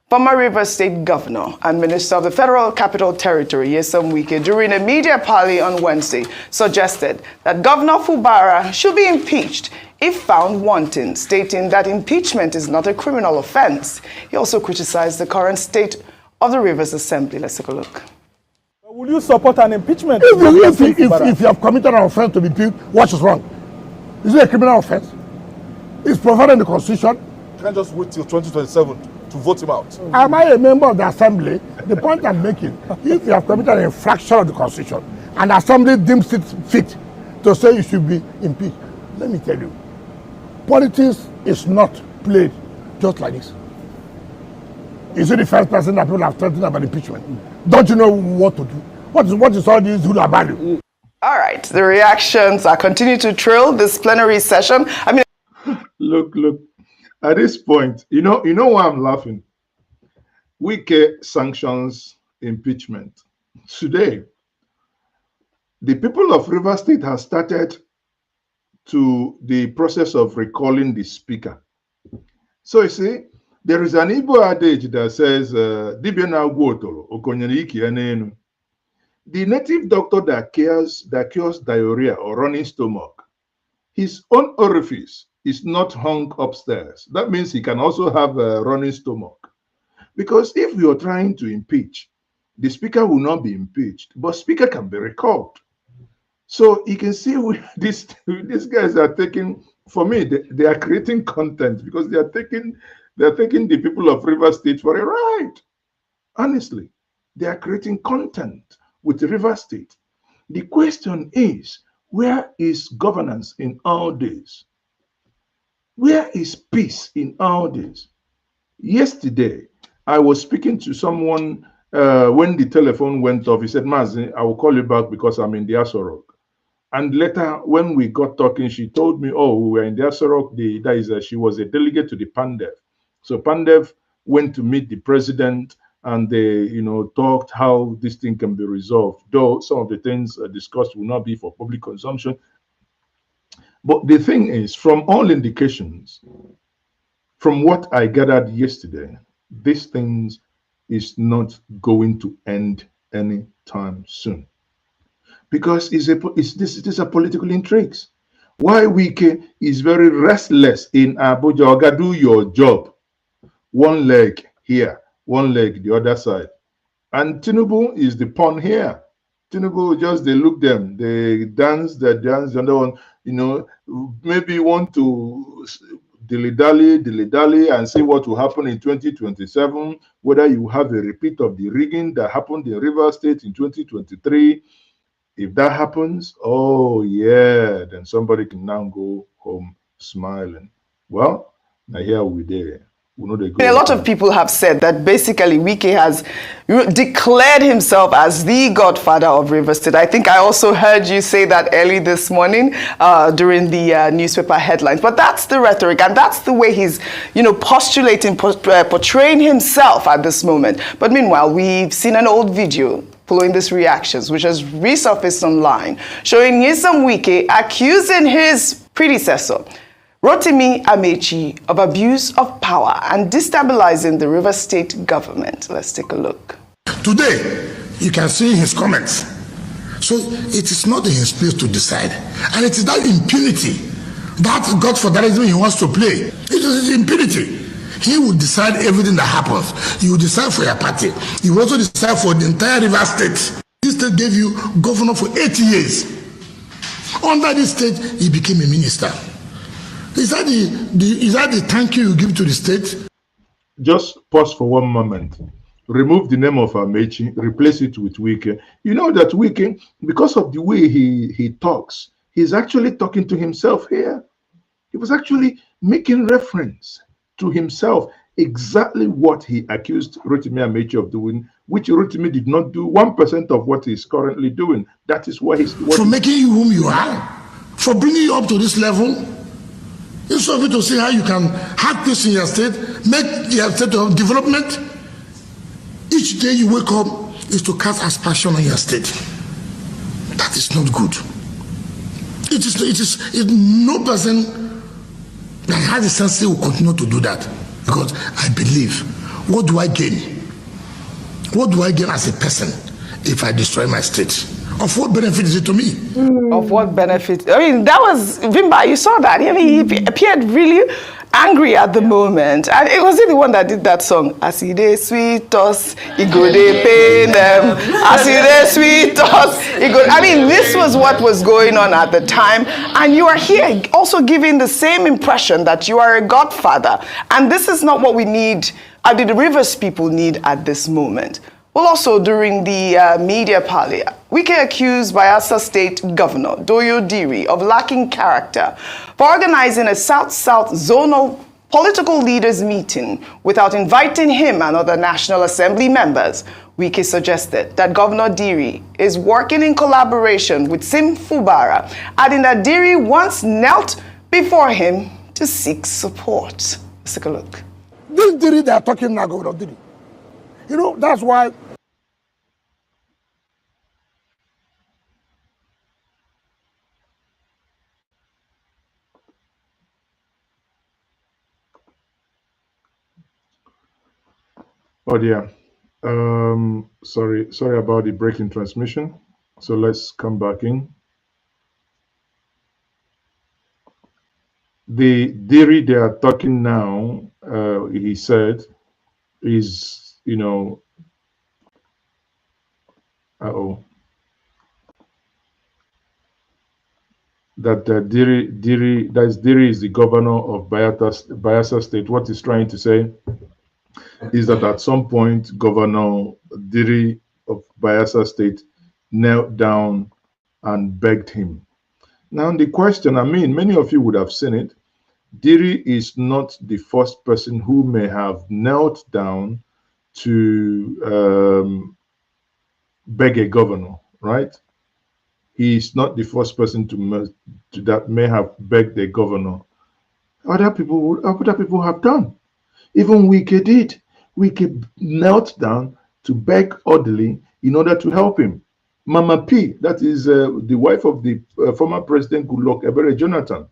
former Rivers State Governor and Minister of the Federal Capital Territory, Nyesom Wike, during a media parley on Wednesday, suggested that Governor Fubara should be impeached if found wanting, stating that impeachment is not a criminal offense. He also criticized the current state of the Rivers Assembly. Let's take a look. Will you support an impeachment? If you have committed an offense to be impeached, what is wrong? Is it a criminal offense? It's provided in the Constitution. You can't just wait till 2027 to vote him out. Am I a member of the Assembly? The point I'm making, if you have committed an infraction of the Constitution and the Assembly deems it fit to say you should be impeached, let me tell you, politics is not played just like this. Is it the first person that people have threatened about impeachment? Don't you know what to do? What is all this do about it? All right, the reactions are continuing to trail this plenary session. I mean, look. At this point, you know why I'm laughing? Wike sanctions impeachment. Today, the people of Rivers State have started to the process of recalling the speaker. So you see, there is an Igbo adage that says, the native doctor that cures diarrhea or running stomach, his own orifice is not hung upstairs. That means he can also have a running stomach. Because if you are trying to impeach, the speaker will not be impeached, but speaker can be recalled. So you can see these guys are taking, for me, they are creating content because they are taking the people of Rivers State for a ride. Honestly, they are creating content with River State. The question is, where is governance in all this? Where is peace in all this? Yesterday, I was speaking to someone when the telephone went off. He said, Mazi, I will call you back because I'm in the Asorok. And later, when we got talking, she told me, oh, we were in the Asorok. She was a delegate to the Pandev. So Pandev went to meet the president and they, talked how this thing can be resolved. Though some of the things discussed will not be for public consumption. But the thing is, from all indications, from what I gathered yesterday, these things is not going to end anytime soon. Because this is a political intrigues. Why Wike is very restless in Abuja. Oga, do your job. One leg here, one leg the other side. And Tinubu is the pawn here. Tinubu just, they look them, they dance, the other one, maybe want to dilly-dally and see what will happen in 2027, whether you have a repeat of the rigging that happened in River State in 2023. If that happens, oh yeah, then somebody can now go home smiling. Well, now here we're there. A lot of people have said that basically Wike has declared himself as the godfather of River State. I think I also heard you say that early this morning during the newspaper headlines. But that's the rhetoric and that's the way he's, postulating, portraying himself at this moment. But meanwhile, we've seen an old video following these reactions, which has resurfaced online, showing Nyesom Wike accusing his predecessor, Rotimi Amechi, of abuse of power and destabilizing the River State government. Let's take a look. Today, you can see his comments. So it is not in his place to decide. And it is that impunity, that godfatherism he wants to play. It is his impunity. He will decide everything that happens. He will decide for your party. He will also decide for the entire River State. This state gave you governor for 8 years. Under this state, he became a minister. Is that the thank you give to the state? Just pause for one moment. Remove the name of Amechi, replace it with Wike. You know that Wike, because of the way he talks, he's actually talking to himself here. He was actually making reference to himself, exactly what he accused Rotimi Amechi of doing, which Rotimi did not do 1% of what he's currently doing. That is why for making you whom you are, for bringing you up to this level. Instead of you to see how you can have peace in your state, make your state of development. Each day you wake up is to cast aspersion on your state. That is not good. It is no person that has the sense will continue to do that, because I believe, what do I gain? What do I gain as a person if I destroy my state? Of what benefit is it to me? Of what benefit? I mean, that was Vimba. You saw that. I mean, he appeared really angry at the moment, and it was he the one that did that song. As he dey sweet us, he go dey pain them. As he dey sweet us, he go. I mean, this was what was going on at the time, and you are here also giving the same impression that you are a godfather, and this is not what we need. The Rivers people need at this moment. Well, also during the media parley, Wike accused Bayelsa State Governor Doyo Diri of lacking character for organizing a South-South zonal political leaders meeting without inviting him and other National Assembly members. Wike suggested that Governor Diri is working in collaboration with Sim Fubara, adding that Diri once knelt before him to seek support. Let's take a look. This Diri they are talking now, Governor Diri. You know, that's why Oh dear. Sorry about the breaking transmission. So let's come back in. The theory they are talking now, he said, is, that Diri is the governor of Bayelsa State. What he's trying to say is that at some point, Governor Diri of Bayelsa State knelt down and begged him. Now, the question, I mean, many of you would have seen it. Diri is not the first person who may have knelt down to beg a governor, right? He is not the first person that may have begged a governor. Other people have done. Even Wike did. Wike knelt down to beg orderly in order to help him. Mama P, that is the wife of the former president Goodluck Ebere Jonathan,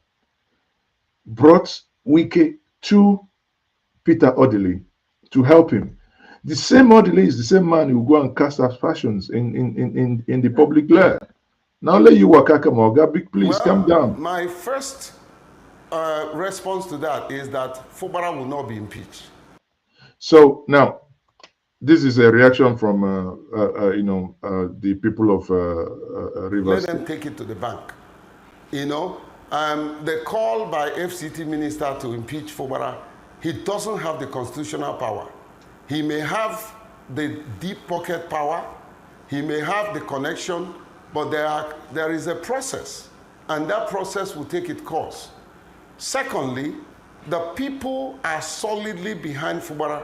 brought Wike to Peter Orderly to help him. The same Orderly is the same man who go and cast aspersions in the public glare. Now let you Wakaka Moga, big please calm down. My first response to that is that Fubara will not be impeached. So now, this is a reaction from the people of Rivers. Let them take it to the bank. You know, the call by FCT minister to impeach Fubara, he doesn't have the constitutional power. He may have the deep pocket power, he may have the connection, but there is a process, and that process will take its course. Secondly, the people are solidly behind Fubara.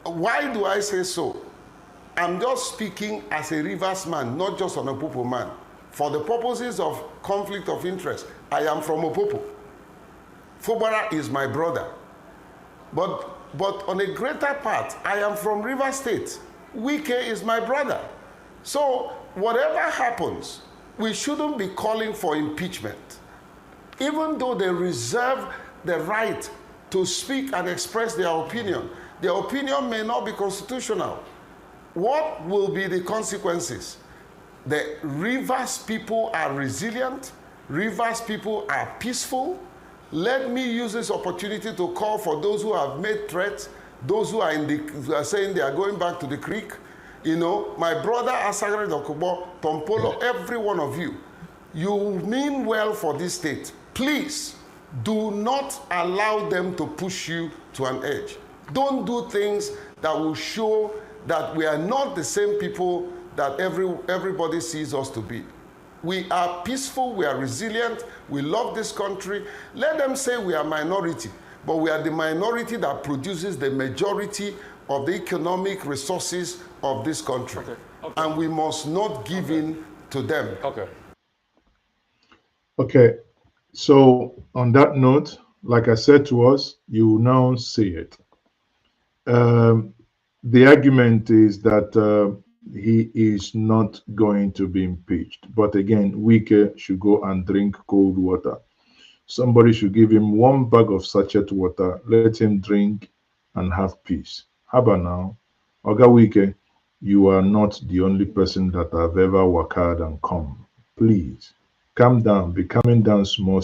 Why do I say so? I'm just speaking as a Rivers man, not just an Opopo man. For the purposes of conflict of interest, I am from Opopo. Fubara is my brother. But on a greater part, I am from Rivers State. Wike is my brother. So whatever happens, we shouldn't be calling for impeachment. Even though they reserve the right to speak and express their opinion may not be constitutional. What will be the consequences? The Rivers people are resilient. Rivers people are peaceful. Let me use this opportunity to call for those who have made threats, those who are saying they are going back to the creek. You know, my brother Asagre Dokubo, Tompolo, every one of you, you mean well for this state. Please do not allow them to push you to an edge. Don't do things that will show that we are not the same people that everybody sees us to be. We are peaceful, we are resilient, we love this country. Let them say we are minority, but we are the minority that produces the majority of the economic resources of this country. Okay. And we must not give in to them. Okay, so on that note, like I said to us, you now see it. The argument is that he is not going to be impeached. But again, Wike should go and drink cold water. Somebody should give him one bag of sachet water, let him drink and have peace. How about now? Oga Wike, you are not the only person that I've ever worked hard and come. Please, calm down, be coming down small.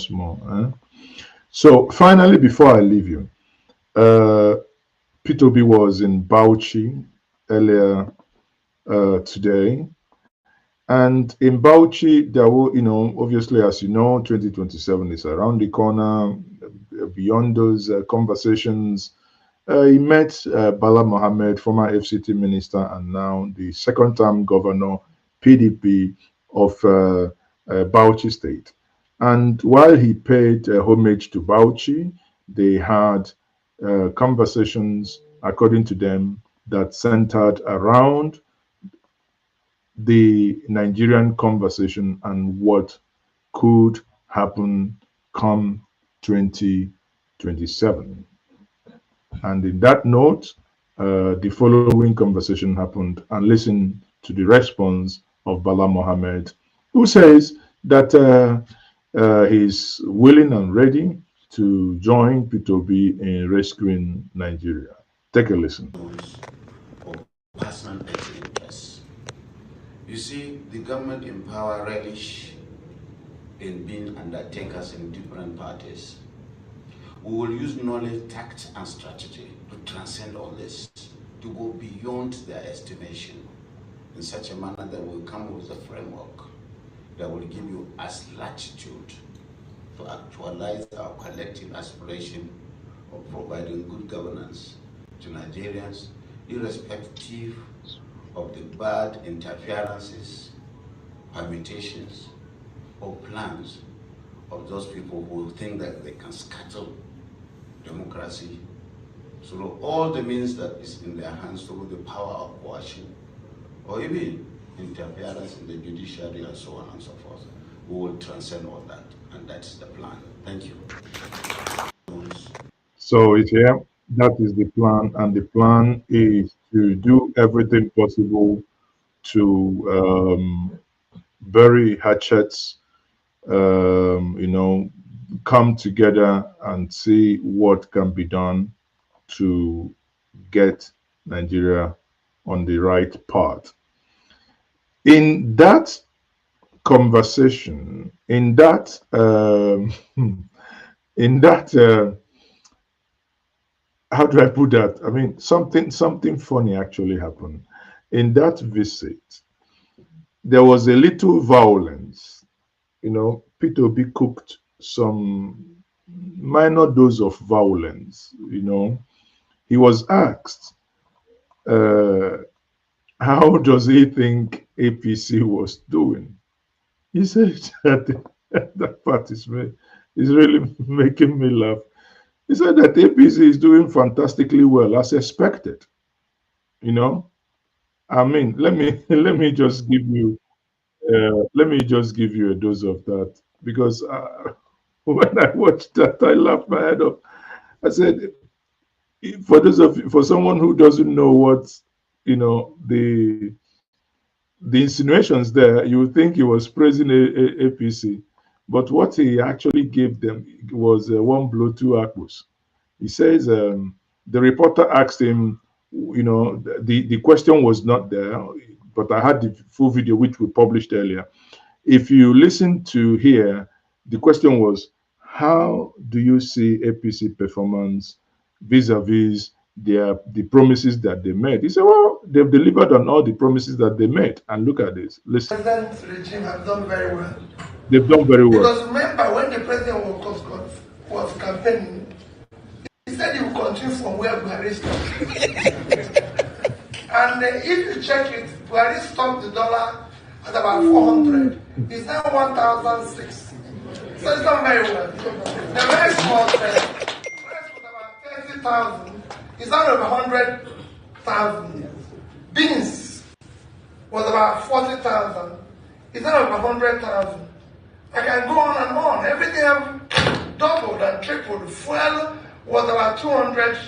So finally, before I leave you, P2B was in Bauchi earlier today, and in Bauchi there were, obviously, as you know, 2027 is around the corner. Beyond those conversations, he met Bala Mohamed, former FCT minister and now the second-term governor, PDP of Bauchi State. And while he paid homage to Bauchi, they had conversations, according to them, that centered around the Nigerian conversation and what could happen come 2027. And in that note, the following conversation happened, and listen to the response of Bala Mohamed, who says that he's willing and ready to join P2B in rescuing Nigeria. Take a listen. Personal interests. You see, the government in power relish in being undertakers in different parties. We will use knowledge, tact, and strategy to transcend all this, to go beyond their estimation in such a manner that will come with a framework that will give you as latitude to actualize our collective aspiration of providing good governance to Nigerians, irrespective of the bad interferences, permutations, or plans of those people who think that they can scuttle democracy through all the means that is in their hands, through the power of coercion, or even interference in the judiciary and so on and so forth. We will transcend all that, and that's the plan. Thank you. So it's here. That is the plan, and the plan is to do everything possible to bury hatchets, come together and see what can be done to get Nigeria on the right path. In that conversation, in that how do I put that? I mean, something funny actually happened. In that visit, there was a little violence. Peter Obi cooked some minor dose of violence. He was asked, how does he think APC was doing? He said that part is really making me laugh. He said that APC is doing fantastically well, as expected. I mean, let me just give you a dose of that, because when I watched that, I laughed my head off. I said, for someone who doesn't know what the insinuations there, you would think he was praising APC, but what he actually gave them was one blow, two apples. He says the reporter asked him, the question was not there, but I had the full video which we published earlier. If you listen to here, the question was, how do you see APC performance vis-a-vis the promises that they made? He said, well, they've delivered on all the promises that they made. And look at this. Listen. The present regime has done very well. They've done very well. Because remember, when the president was campaigning, he said he would continue from where Buhari stopped. And if you check it, Buhari stopped the dollar at about 400. It's now 1,006. So it's done very well. The rest was about 30,000. It's now over 100,000. Beans was about 40,000. It's now over 100,000. I can go on and on. Everything have doubled and tripled. Fuel was about 200,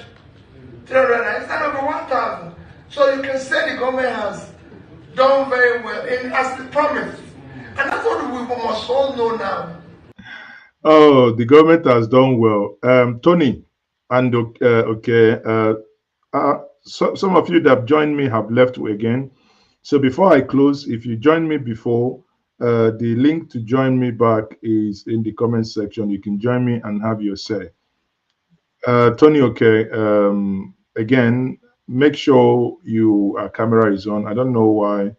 300. It's now over 1,000. So you can say the government has done very well as they promised. And that's what we must all know now. Oh, the government has done well. Tony, and some of you that have joined me have left again. So before I close, if you joined me before, the link to join me back is in the comment section. You can join me and have your say. Tony, again, make sure your camera is on. I don't know why.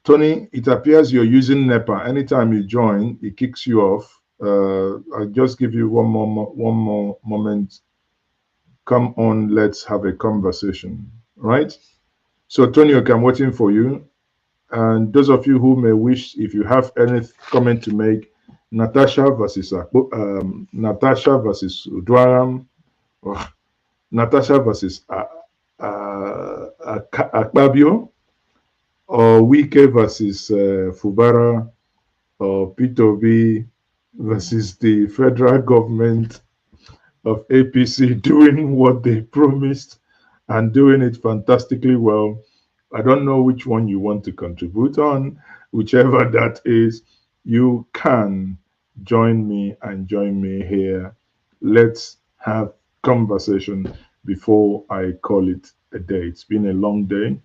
Tony, it appears you're using NEPA. Anytime you join, it kicks you off. I'll just give you one more moment. Come on, let's have a conversation, right? So, Tony, I'm waiting for you. And those of you who may wish, if you have any comment to make, Natasha versus Udwaram, or Natasha versus Akpabio, or Wike versus Fubara, or P2B versus the federal government of APC doing what they promised and doing it fantastically well. I don't know which one you want to contribute on. Whichever that is, you can join me here. Let's have conversation before I call it a day. It's been a long day.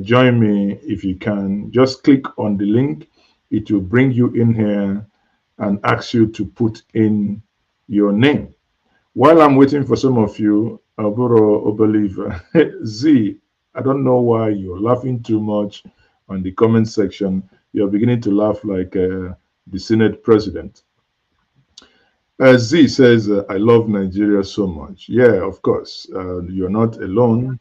Join me if you can. Just click on the link. It will bring you in here and ask you to put in your name. While I'm waiting for some of you, Oboro Obeliver, Z, I don't know why you're laughing too much on the comment section. You're beginning to laugh like the Senate president. Z says, I love Nigeria so much. Yeah, of course. You're not alone.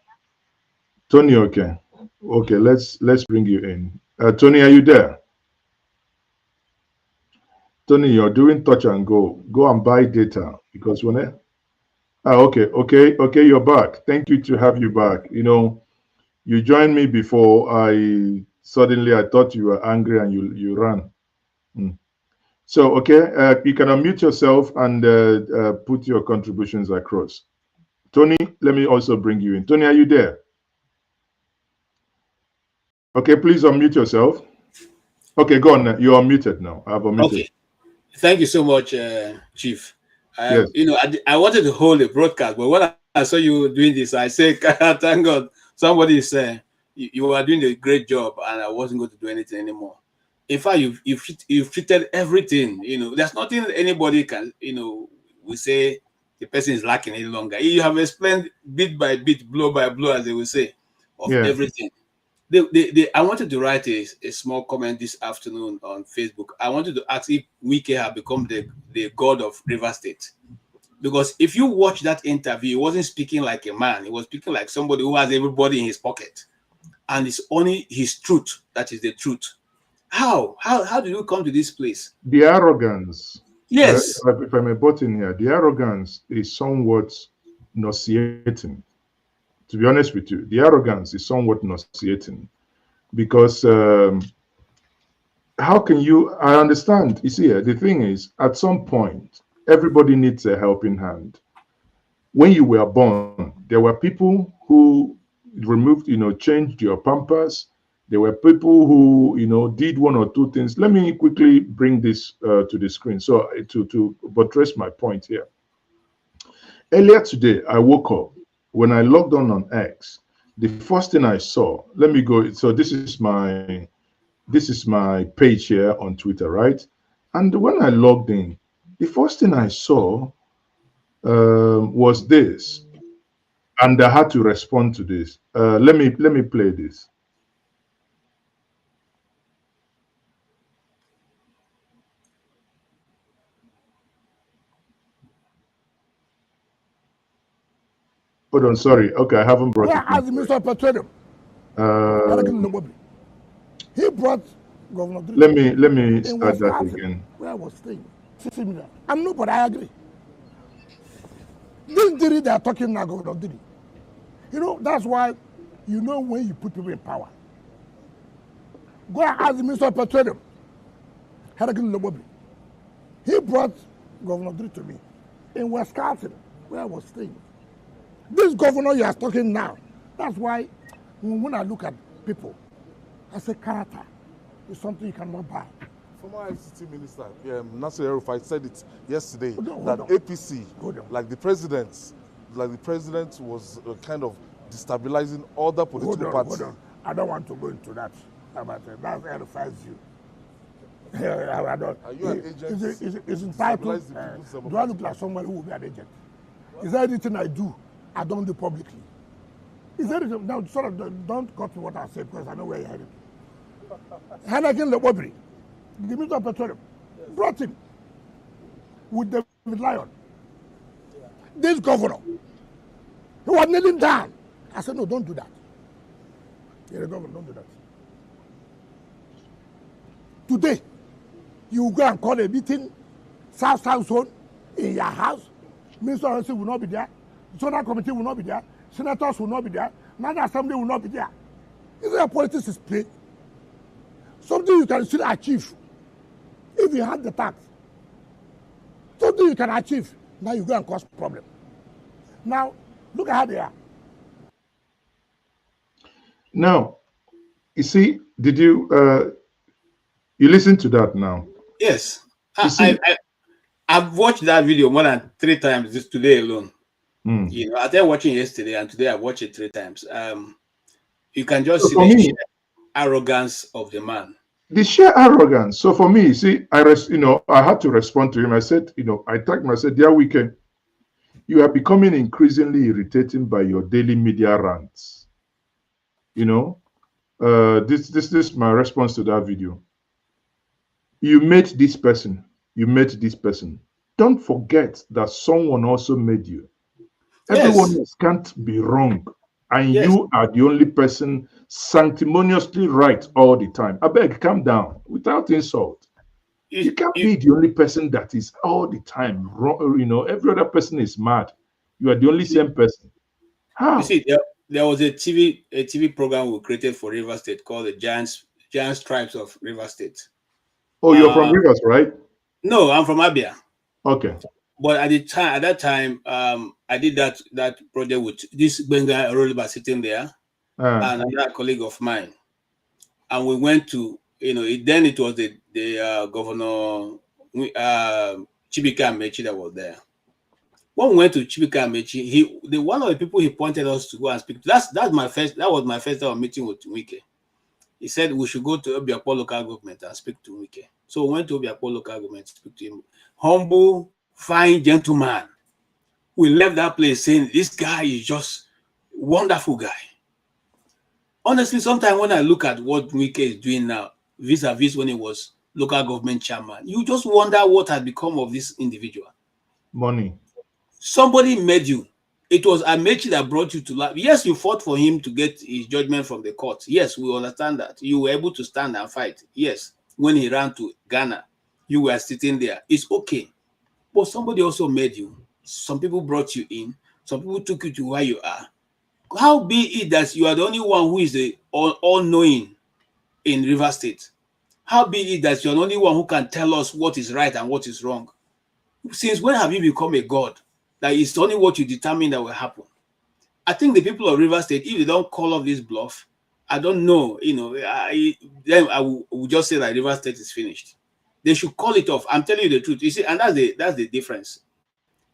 Tony, okay. Okay, let's bring you in. Tony, are you there? Tony, you're doing touch and go. Go and buy data because when I, okay, you're back. Thank you to have you back. You know, you joined me before. I thought you were angry and you ran. Mm. So okay, you can unmute yourself and put your contributions across. Tony, let me also bring you in. Tony, are you there? Okay, please unmute yourself. Okay, go on. You're unmuted now. I've unmuted. Okay. Thank you so much, Chief. Yes. You know, I wanted to hold a broadcast, but when I saw you doing this, I said, thank God somebody is saying you are doing a great job, and I wasn't going to do anything anymore. In fact, you've treated everything. You know, there's nothing anybody can. You know, we say the person is lacking any longer. You have explained bit by bit, blow by blow, as they will say, of everything. I wanted to write a small comment this afternoon on Facebook. I wanted to ask if Wike had become the god of River State. Because if you watch that interview, he wasn't speaking like a man. He was speaking like somebody who has everybody in his pocket. And it's only his truth that is the truth. How did you come to this place? The arrogance. Yes. If I may butt in here, the arrogance is somewhat nauseating. To be honest with you, the arrogance is somewhat nauseating because how can you? I understand. You see, the thing is, at some point, everybody needs a helping hand. When you were born, there were people who removed, changed your pampers. There were people who, did one or two things. Let me quickly bring this to the screen so to buttress my point here. Earlier today, I woke up. When I logged on X, the first thing I saw, let me go. So this is my page here on Twitter, right? And when I logged in, the first thing I saw was this, and I had to respond to this. Let me play this. Hold on, sorry. Okay, I haven't brought it. As the Minister of Petroleum, he brought Governor. Let me start that again. Where I was staying, I'm nobody. I agree. This Diri they are talking now, Governor Diri. That's why when you put people in power. Go and ask the Minister of Petroleum. He brought Governor Diri to me in Wisconsin, where I was staying. This governor you are talking now, that's why when I look at people, I say character is something you cannot buy. Former ICT Minister Nasir El-Rufai said it yesterday that APC, like the president was kind of destabilizing other political parties. Hold on. I don't want to go into that. That's El-Rufai's view. I don't. Are you an agent? Is entitled. Do I look like someone who will be an agent? Is there anything I do? I don't do publicly. Is there anything? Now, sort of, don't copy what I say because I know where you're headed. Hanakin Lebobri, the Minister of Petroleum, brought him with David Lyon. This governor, he was kneeling down. I said, no, don't do that. You're a governor, don't do that. Today, you go and call a meeting, South Zone, in your house. Minister of Health will not be there. Zonal committee will not be there. Senators will not be there. National Assembly will not be there. Is there a politics is played? Something you can still achieve if you have the tax. Something you can achieve. Now you go and cause problem. Now, look at how they are. Now, you see, did you listen to that now? Yes. I've watched that video more than 3 times just today alone. I started watching yesterday and today I watched it 3 times. You can just see the sheer arrogance of the man. The sheer arrogance. So for me, see, I had to respond to him. I said, I tagged him. I said, dear Wike, you are becoming increasingly irritating by your daily media rants. This is my response to that video. You met this person. don't forget that someone also made you. Everyone else can't be wrong. And you are the only person sanctimoniously right all the time. I beg, calm down without insult. You can't be the only person that is all the time wrong. You know, every other person is mad. You are the only same person. How? You see, there was a TV program we created for River State called the Giants Tribes of River State. Oh, you're from Rivers, right? No, I'm from Abia. Okay. But at that time, I did that project with this Benga Roleba sitting there and another colleague of mine, and we went to then it was the Governor Chibika Amechi that was there. When we went to Chibika Amechi, one of the people he pointed us to go and speak to. That was my first time meeting with Wike. He said we should go to Obiakpo local government and speak to Wike. So we went to Obiakpo local government to speak to him. Humble, fine gentleman. We left that place saying this guy is just wonderful guy. Honestly, sometimes when I look at what Wike is doing now, vis-a-vis when he was local government chairman, you just wonder what had become of this individual. Money. Somebody made you. It was Amechi that brought you to life. Yes, you fought for him to get his judgment from the court. Yes, we understand that. You were able to stand and fight. Yes, when he ran to Ghana, you were sitting there. It's okay. But somebody also made you. Some people brought you in. Some people took you to where you are. How be it that you are the only one who is the all-knowing in River State? How be it that you're the only one who can tell us what is right and what is wrong? Since when have you become a god? That it's only what you determine that will happen. I think the people of River State, if they don't call off this bluff, I don't know, then I will just say that River State is finished. They should call it off. I'm telling you the truth. You see, and that's the difference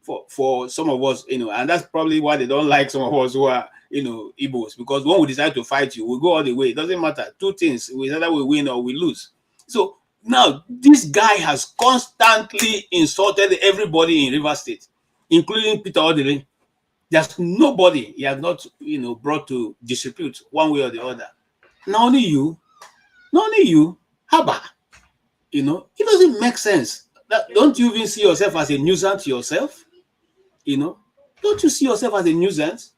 for some of us, and that's probably why they don't like some of us who are, Igbos, because when we decide to fight you, we go all the way. It doesn't matter. Two things, either we win or we lose. So now this guy has constantly insulted everybody in River State, including Peter Odile. There's nobody he has not, brought to disrepute one way or the other. Not only you, Haba. It doesn't make sense. Don't you even see yourself as a nuisance to yourself? Don't you see yourself as a nuisance?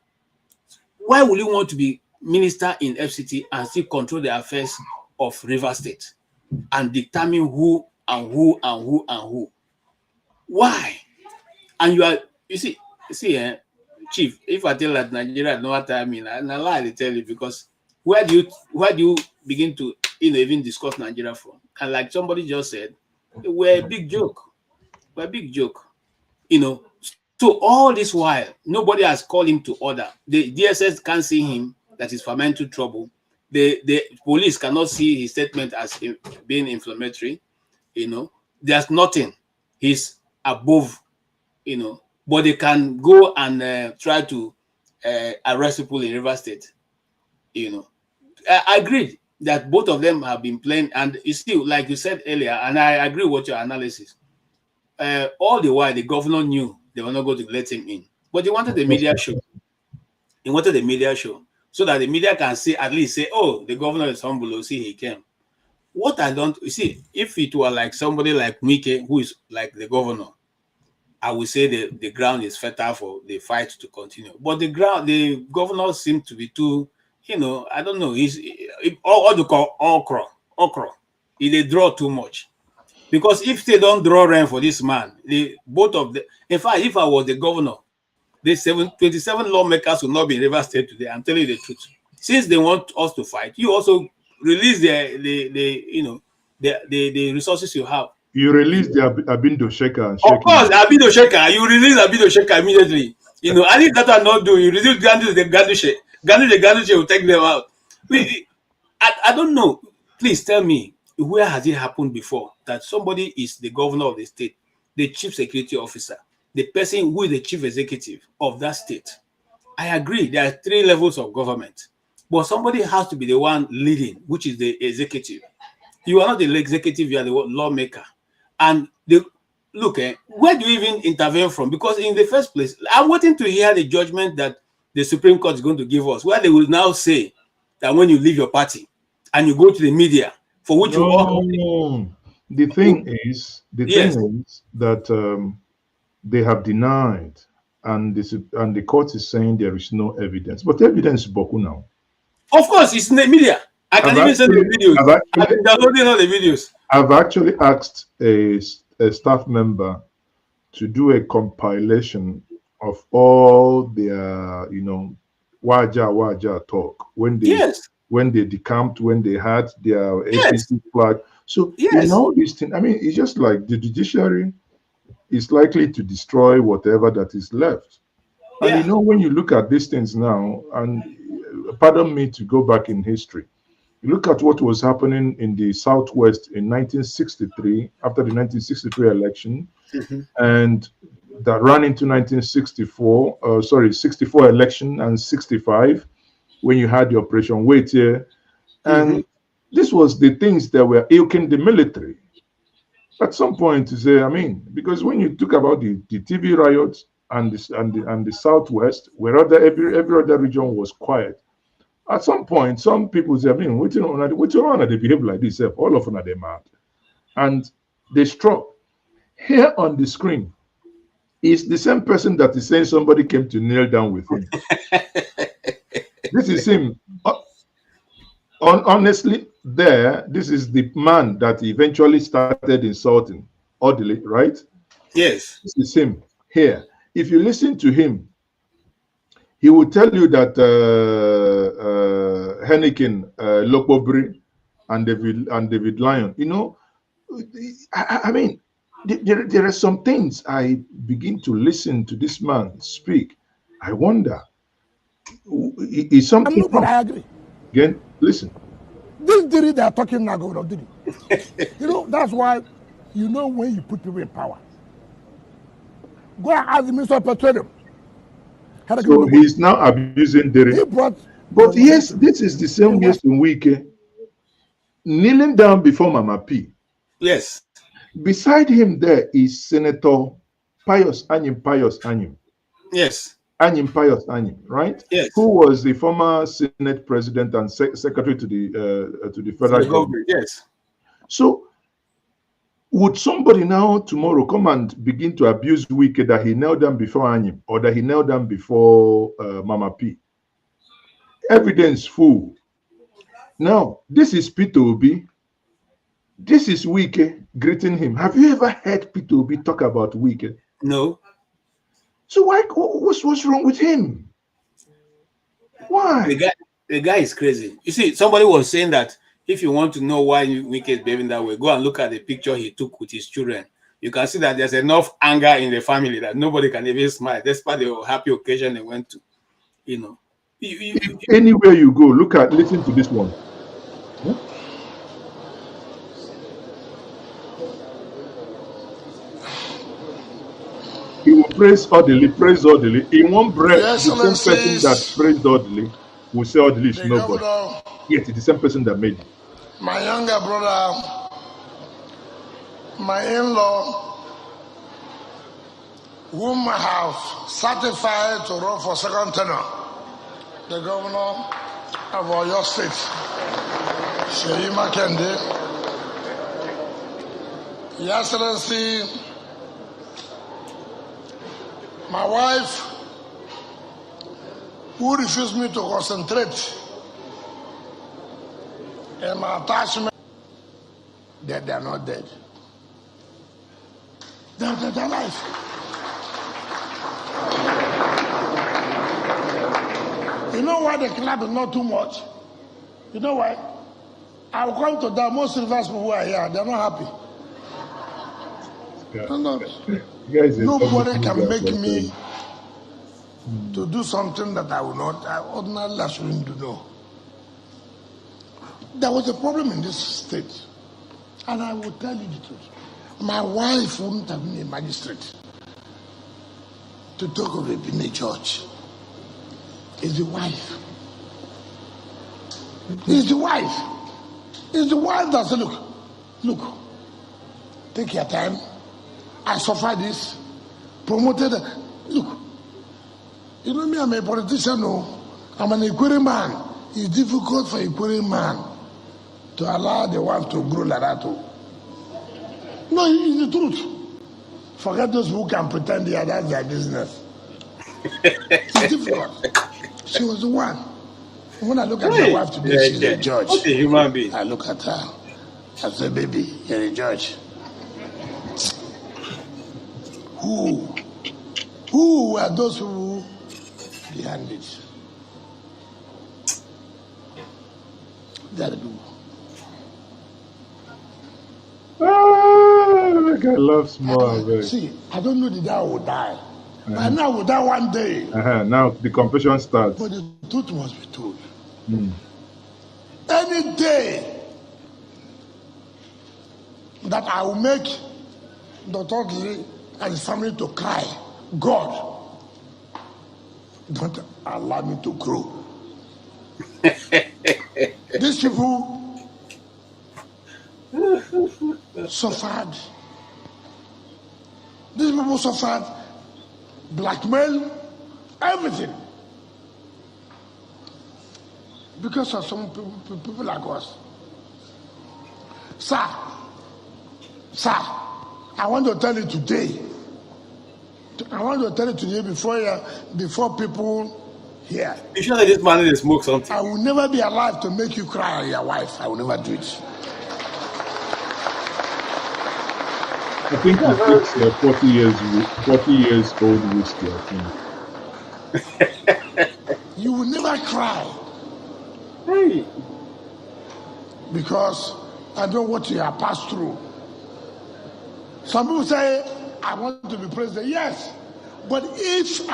Why would you want to be minister in FCT and still control the affairs of River State and determine who and who and who and who? Why? And you see, Chief, if I tell that Nigeria know what I mean, and I lie to tell you, because where do you begin to even discuss Nigeria from? And like somebody just said, we're a big joke. We're a big joke. So all this while, nobody has called him to order. The DSS can't see him that is fermenting trouble. The police cannot see his statement as being inflammatory. There's nothing. He's above, but they can go and try to arrest people in River State. I agreed that both of them have been playing, and you see, like you said earlier, and I agree with your analysis. All the while, the governor knew they were not going to let him in, but he wanted the media show. He wanted the media show so that the media can say, at least say, "Oh, the governor is humble. See, he came." What I don't see, if it were like somebody like Mike, who is like the governor, I would say the ground is fertile for the fight to continue. But the governor seemed to be too, I don't know. He's all the call okra. They draw too much. Because if they don't draw rain for this man, in fact, if I was the governor, the 27 lawmakers will not be in River State today. I'm telling you the truth. Since they want us to fight, you also release the resources you have. You release the Abindo Sheka. Of course, Abindo Sheka. You release Abindo Sheka immediately. And if that are not do, you release the Gandushe. Gandushe will take them out. I don't know. Please tell me, where has it happened before that somebody is the governor of the state, the chief security officer, the person who is the chief executive of that state? I agree, there are 3 levels of government, but somebody has to be the one leading, which is the executive. You are not the executive, you are the lawmaker. And where do you even intervene from? Because in the first place, I'm waiting to hear the judgment that the Supreme Court is going to give us, where they will now say that when you leave your party and you go to the media, for which the thing is that they have denied, and the court is saying there is no evidence. But evidence is boku now. Of course, it's in the media. I can even send the videos. I've been downloading all the videos. I've actually asked a staff member to do a compilation of all their, waja talk when they decamped, when they had their APC flag. So in all these things, I mean, it's just like the judiciary is likely to destroy whatever that is left. And when you look at these things now, and pardon me to go back in history, you look at what was happening in the Southwest in 1963, after the 1963 election, and that ran into 64 election and 65, when you had the Operation Wait here. And this was the things that were ilking the military. At some point, to say, I mean, because when you talk about the TV riots and the Southwest, where every other region was quiet, at some point, some people say, I mean, which one they behave like this? All of them are mad. And they struck. Here on the screen is the same person that is saying somebody came to kneel down with him. This is him. Honestly, this is the man that eventually started insulting Odili, right? Yes. This is him here. If you listen to him, he will tell you that Henneken, Lokobri, and David Lyon, I mean, there are some things I begin to listen to this man speak. I wonder, is something wrong? I agree. Again, listen. This theory they are talking now, that's why, when you put people in power, go and ask the Minister of Petroleum. So he's now abusing Derry. But yes, this is the same way in Wike kneeling down before Mama P. Yes. Beside him there is Senator Pius Anyim. Yes. Anyim Pius Anyim, right? Yes. Who was the former Senate President and Secretary to the federal government. Yes. So would somebody now tomorrow come and begin to abuse Wike that he knelt down before Anyim or that he knelt down before Mama P? Evidence full. Now, this is Peter Obi. This is Wike greeting him. Have you ever heard Peter Obi talk about Wike? No. So what's wrong with him? Why? The guy is crazy. You see, somebody was saying that if you want to know why Wike is behaving that way, go and look at the picture he took with his children. You can see that there's enough anger in the family that nobody can even smile, despite the happy occasion they went to. Anywhere you go, listen to this one. Huh? He will praise Odili. In one breath, the same person that praised Odili will say Odili is nobody. Yet it's the same person that made it. My younger brother, my in-law, whom I have certified to run for second tenure, the governor of Oyo State, Seyi Makinde, Your Excellency, my wife, who refused me to concentrate in my attachment, they are not dead. They're alive. You know why the club is not too much? You know why? I'll come to that. Most rivers people who are here, they're not happy. Nobody can make me to do something that I will not, ordinarily I shouldn't do. No. There was a problem in this state, and I will tell you the truth. My wife wouldn't have been a magistrate to talk of being a judge. It's the wife. It's the wife. It's the wife that said, look, take your time. I suffered this, promoted. Look, you know me, I'm a politician, no. I'm an equerry man. It's difficult for a equerry man to allow the one to grow like that. No, it's the truth. Forget those who can pretend that's their business. It's difficult. She was the one. When I look at my wife today, she's a judge. What a human being. I look at her. I say, baby, you're a judge. Who were those who behind it? They're the people. Like I love small. See, I don't know the day I will die. But now I will die one day. Now the competition starts. But the truth must be told. Mm. Any day that I will make Dr. Giri and his family to cry, God, don't allow me to grow. These people suffered. These people suffered blackmail, everything. Because of some people like us. Sir, I want to tell you today. I want to tell you today before people here. You sure that this man didn't smoke something? I will never be alive to make you cry at your wife. I will never do it. I think it's 40 years old whiskey, I think. You will never cry. Hey. Because I know what you have passed through. Some people say, I want to be president. Yes. But if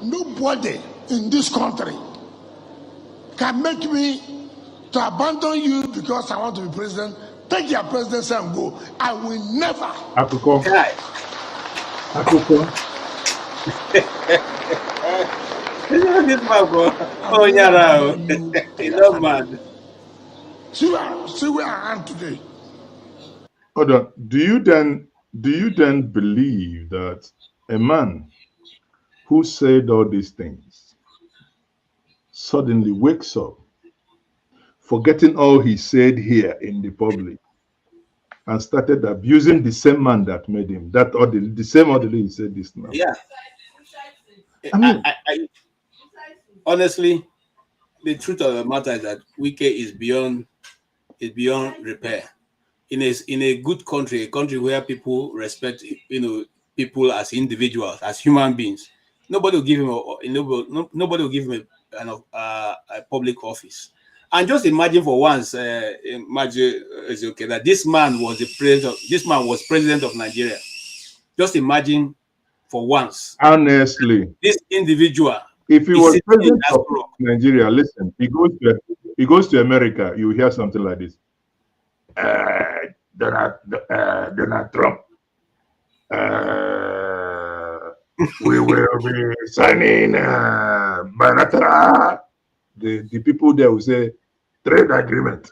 nobody in this country can make me to abandon you because I want to be president, take your presidency and go. I will never. Akuko. This man go. Oh, yeah, he's not mad. See where I am today. Hold on. Do you then believe that a man who said all these things suddenly wakes up, forgetting all he said here in the public, and started abusing the same man that made him? The same orderly he said this now. Yeah. I mean, I honestly, the truth of the matter is that Wike is beyond repair. In a good country, a country where people respect people as individuals, as human beings, nobody will give him a public office. And just imagine for once, that this man was president of Nigeria. Just imagine for once. Honestly, this individual, if he was president of Nigeria, listen, he goes to America, you hear something like this. Donald Trump. We will be signing bilateral. The people there will say trade agreement.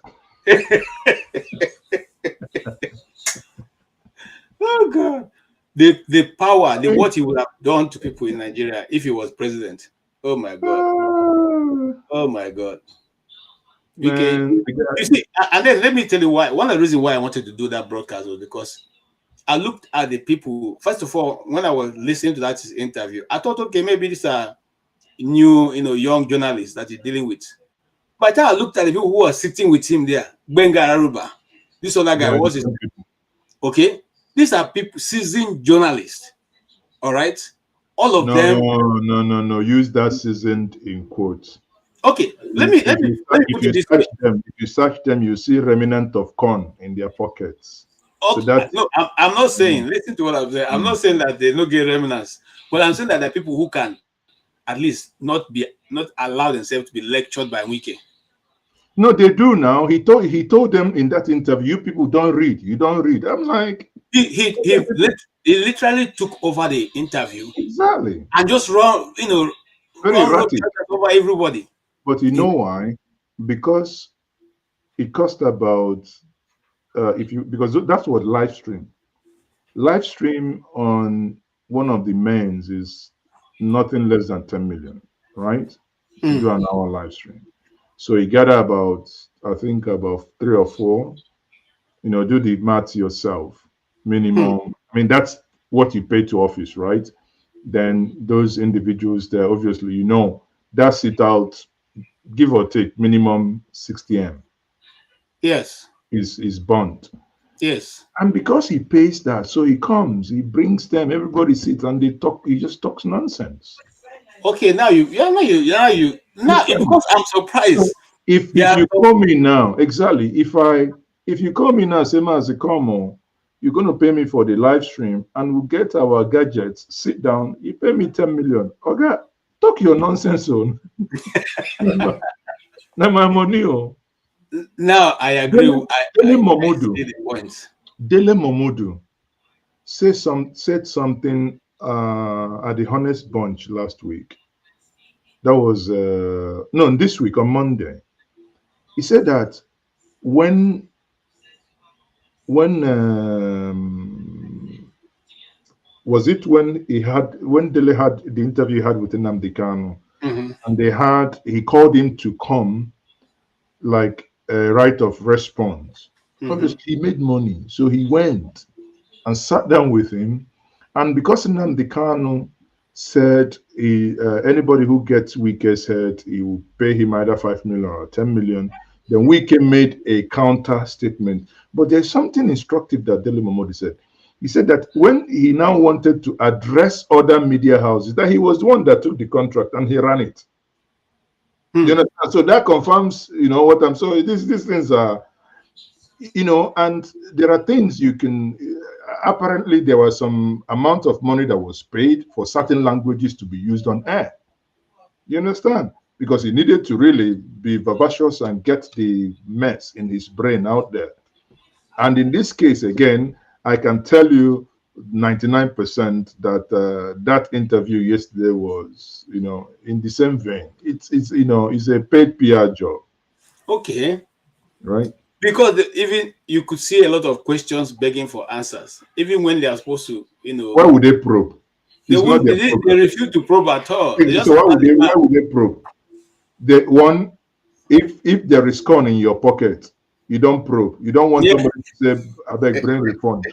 Oh God, the power, what he would have done to people in Nigeria if he was president. Oh my God. Oh my God. You see, and then let me tell you why. One of the reasons why I wanted to do that broadcast was because I looked at the people. First of all, when I was listening to that interview, I thought, okay, maybe these are new, young journalists that he's dealing with. By the time I looked at the people who were sitting with him there, Benga Aruba, this other guy, what's his name? Okay, these are people, seasoned journalists. All right, all of them. No. Use that seasoned in quotes. Okay, let me put it this way. If you search them, you see remnant of corn in their pockets. Okay. So no, I'm not saying. Listen to what I'm saying. I'm not saying that they don't get remnants, but I'm saying that there are people who can at least not allow themselves to be lectured by Wike. No, they do now. He told them in that interview, people don't read. You don't read. I'm like, he literally took over the interview. Exactly. And just run over everybody. But you know why? Because it cost about because that's what live stream on one of the mains is nothing less than 10 million, right? To do an hour live stream. So you gather about, I think about 3 or 4, do the math yourself, minimum. I mean, that's what you pay to office, right? Then those individuals there, obviously, that's it out, give or take, minimum 60M Yes. is bond. Yes. And because he pays that, so he comes, he brings them, everybody sits and they talk, he just talks nonsense. Okay, now because I'm surprised. If you call me now, exactly, if you call me now, same as a come, you're going to pay me for the live stream and we'll get our gadgets, sit down, you pay me 10 million. Okay, talk your nonsense on. Now my money. Now I agree. Dele Momodu. See the point. Dele Momodu said something at the Honest Bunch last week. That was this week on Monday. He said that when was it when Dele had the interview he had with Nnamdi Kanu, and he called him to come like a right of response. Obviously, he made money, so he went and sat down with him, and because Nnamdi Kanu said anybody who gets Wike's head, he will pay him either 5 million or 10 million. Then Wike made a counter statement. But there's something instructive that Dele Momodu said. He said that when he now wanted to address other media houses, that he was the one that took the contract and he ran it. You understand? So that confirms, what I'm saying. These things are, and there are things you can. Apparently, there was some amount of money that was paid for certain languages to be used on air. You understand? Because he needed to really be vivacious and get the mess in his brain out there. And in this case, again, I can tell you 99% that that interview yesterday was, in the same vein. It's a paid PR job. Okay. Right. Because even you could see a lot of questions begging for answers, even when they are supposed to, Why would they probe? They refuse to probe at all. So why would they probe? If there is corn in your pocket, you don't probe. You don't want somebody to say, I beg, bring refund.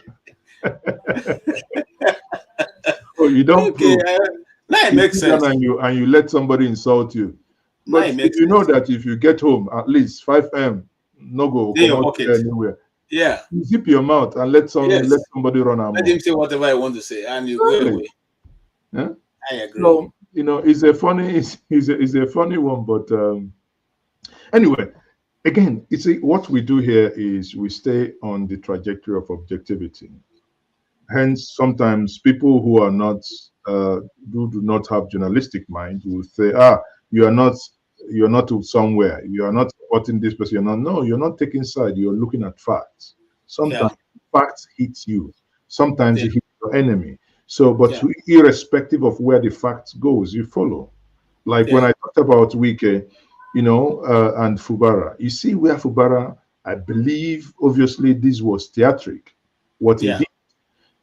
So you don't probe. Now it makes sense. And you let somebody insult you. But if you know that if you get home, at least 5M, no go come out anywhere. Yeah. You zip your mouth and let somebody run out. Let him say whatever I want to say and you go away. Yeah? I agree. So, it's a funny one, but anyway, again, what we do here is we stay on the trajectory of objectivity. Hence, sometimes people who are not do not have journalistic mind will say, you're not somewhere, you are not supporting this person, you're not taking side, you're looking at facts. Sometimes facts hit you, sometimes it hits your enemy. So, but irrespective of where the facts goes, you follow. Like when I talked about Wike, and Fubara, you see where Fubara, I believe, obviously this was theatric, what he did.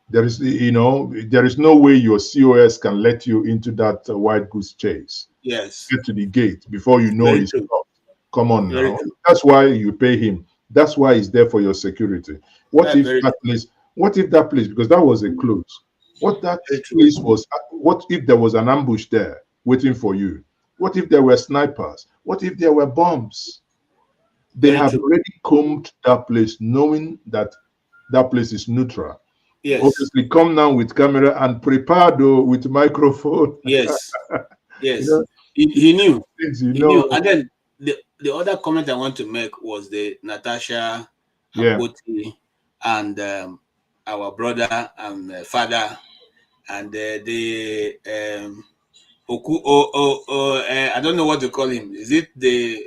There is, there is no way your COS can let you into that white goose chase. Yes. Get to the gate before you know he's stopped. Come on now. That's why you pay him. That's why he's there for your security. What if that place, because that was a close. What if there was an ambush there waiting for you? What if there were snipers? What if there were bombs? They have already combed that place knowing that that place is neutral. Yes. Obviously, come now with camera and prepared with microphone. Yes. Yes. He knew. He knew. And then the other comment I want to make was the Natasha Akpoti and our brother and father and I don't know what to call him. Is it the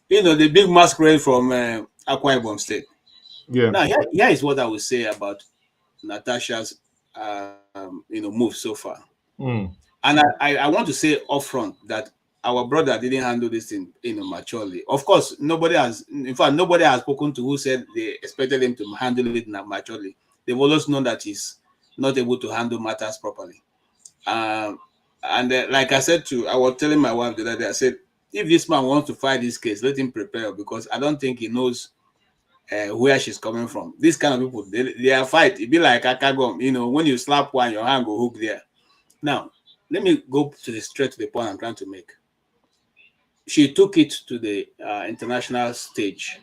the big masquerade from Akwa Ibom State? Yeah. Now here is what I would say about Natasha's move so far. And I want to say upfront that our brother didn't handle this thing maturely. Of course, nobody has spoken to who said they expected him to handle it maturely. They've always known that he's not able to handle matters properly. And like I said I was telling my wife the other day, I said, if this man wants to fight this case, let him prepare, because I don't think he knows where she's coming from. These kind of people, they are fight. It be like akagom, when you slap one, your hand go hook there. Now, let me go straight to the point I'm trying to make. She took it to the international stage,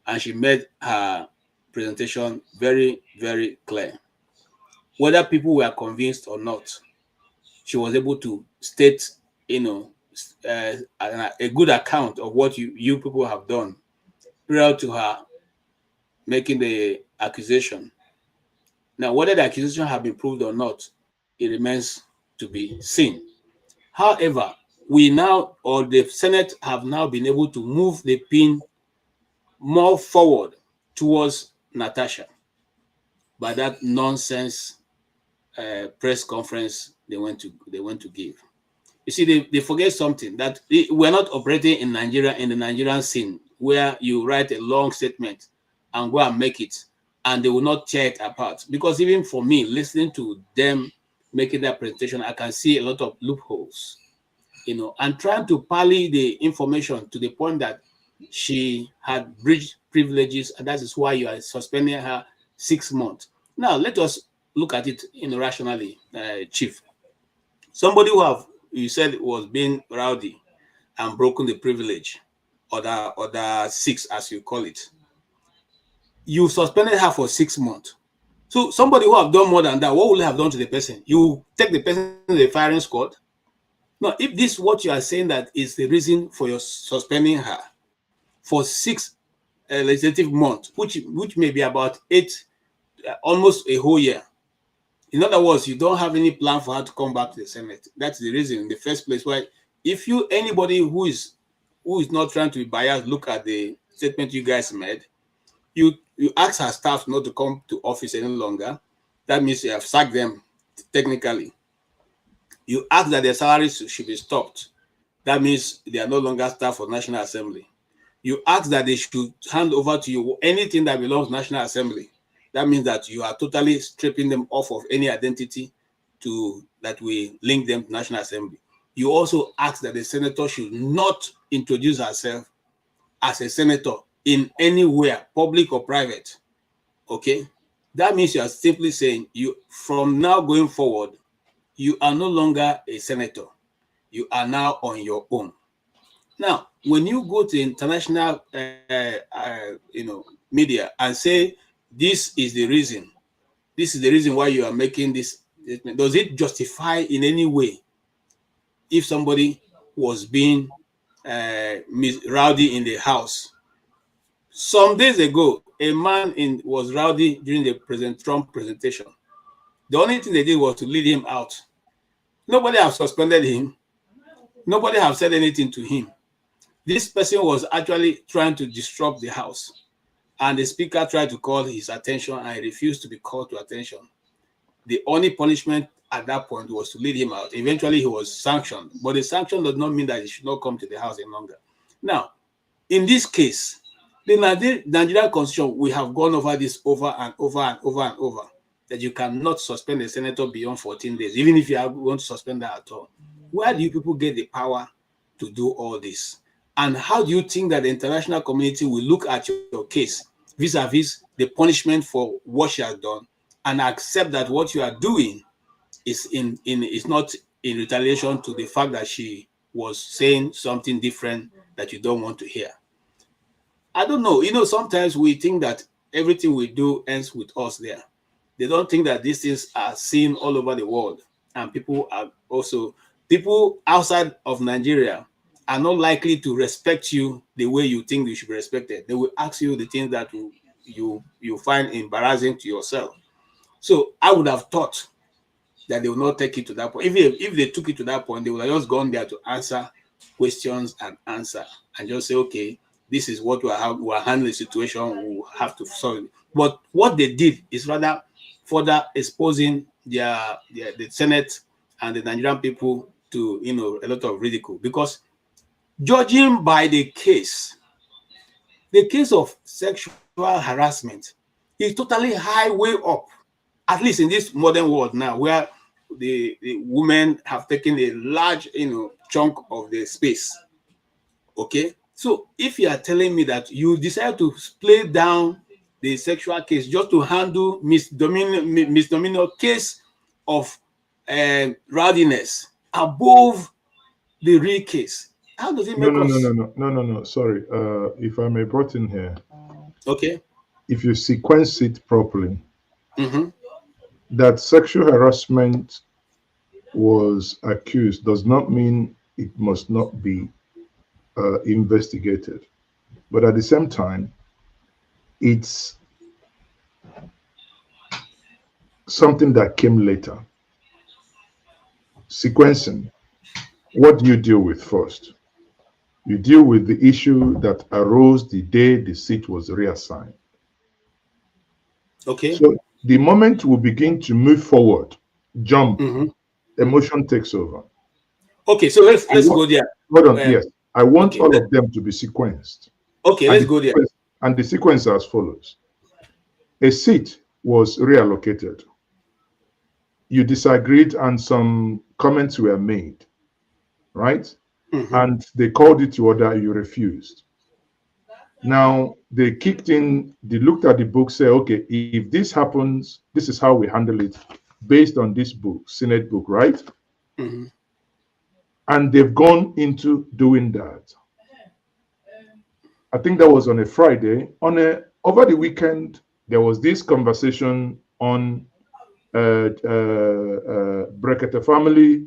and she made her presentation very, very clear. Whether people were convinced or not, she was able to state, a good account of what you people have done prior to her making the accusation. Now, whether the accusation have been proved or not, it remains to be seen. However, the Senate have now been able to move the pin more forward towards Natasha by that nonsense press conference they went to give. You see, they forget something, that we're not operating in Nigeria, in the Nigerian scene, where you write a long statement and go and make it, and they will not tear it apart. Because even for me, listening to them making that presentation, I can see a lot of loopholes, and trying to parley the information to the point that she had breached privileges, and that is why you are suspending her 6 months. Now, let us look at it rationally, Chief. Somebody who you said was being rowdy and broken the privilege, or the 6, as you call it. You suspended her for 6 months. So somebody who have done more than that, what will you have done to the person? You take the person to the firing squad? Now, if this what you are saying that is the reason for your suspending her for 6 legislative months, which may be about 8, almost a whole year. In other words, you don't have any plan for her to come back to the Senate. That's the reason in the first place why, if anybody who is not trying to be biased, look at the statement you guys made, you ask her staff not to come to office any longer. That means you have sacked them technically. You ask that their salaries should be stopped. That means they are no longer staff for National Assembly. You ask that they should hand over to you anything that belongs to National Assembly. That means that you are totally stripping them off of any identity that we link them to National Assembly. You also ask that the senator should not introduce herself as a senator in anywhere, public or private. Okay? That means you are simply saying, from now going forward, you are no longer a senator. You are now on your own. Now, when you go to international, media and say this is the reason why you are making this statement, does it justify in any way if somebody was being rowdy in the house? Some days ago, a man was rowdy during the President Trump presentation. The only thing they did was to lead him out. Nobody have suspended him. Nobody have said anything to him. This person was actually trying to disrupt the house, and the speaker tried to call his attention, and he refused to be called to attention. The only punishment at that point was to lead him out. Eventually, he was sanctioned, but the sanction does not mean that he should not come to the house any longer. Now, in this case, the Nigerian Constitution, we have gone over this over and over and over and over, that you cannot suspend a senator beyond 14 days, even if you are going to suspend that at all. Where do you people get the power to do all this? And how do you think that the international community will look at your case vis-a-vis the punishment for what she has done, and accept that what you are doing is not in retaliation to the fact that she was saying something different that you don't want to hear? I don't know. Sometimes we think that everything we do ends with us there. They don't think that these things are seen all over the world, and people outside of Nigeria are not likely to respect you the way you think you should be respected. They will ask you the things that you find embarrassing to yourself. So I would have thought that they will not take it to that point. If they took it to that point, they would have just gone there to answer questions and just say, okay, this is what we are handling the situation, we have to solve it. But what they did is rather further exposing the Senate and the Nigerian people to a lot of ridicule, because judging by the case of sexual harassment is totally high way up, at least in this modern world now, where the women have taken a large chunk of the space. Okay, So if you are telling me that you decide to play down the sexual case just to handle misdemeanor case of rowdiness above the real case, how does it make us? No. Sorry. If I may brought in here, Okay. if you sequence it properly, Mm-hmm. that sexual harassment was accused does not mean it must not be investigated. But at the same time, it's something that came later. Sequencing, what do you deal with first? You deal with the issue that arose the day the seat was reassigned. Okay. So the moment we begin to move forward, jump, Mm-hmm. emotion takes over. Okay, so let's go there. Hold on, yes. I want okay, all of them to be sequenced. Okay, let's go there. And the sequence as follows. A seat was reallocated. You disagreed and some comments were made, right? Mm-hmm. And they called it to order, you refused. Now they kicked in, they looked at the book, say, okay, if this happens, this is how we handle it based on this book, Senate book, right? Mm-hmm. And they've gone into doing that. I think that was on a Friday. Over the weekend, there was this conversation on Brekete Family,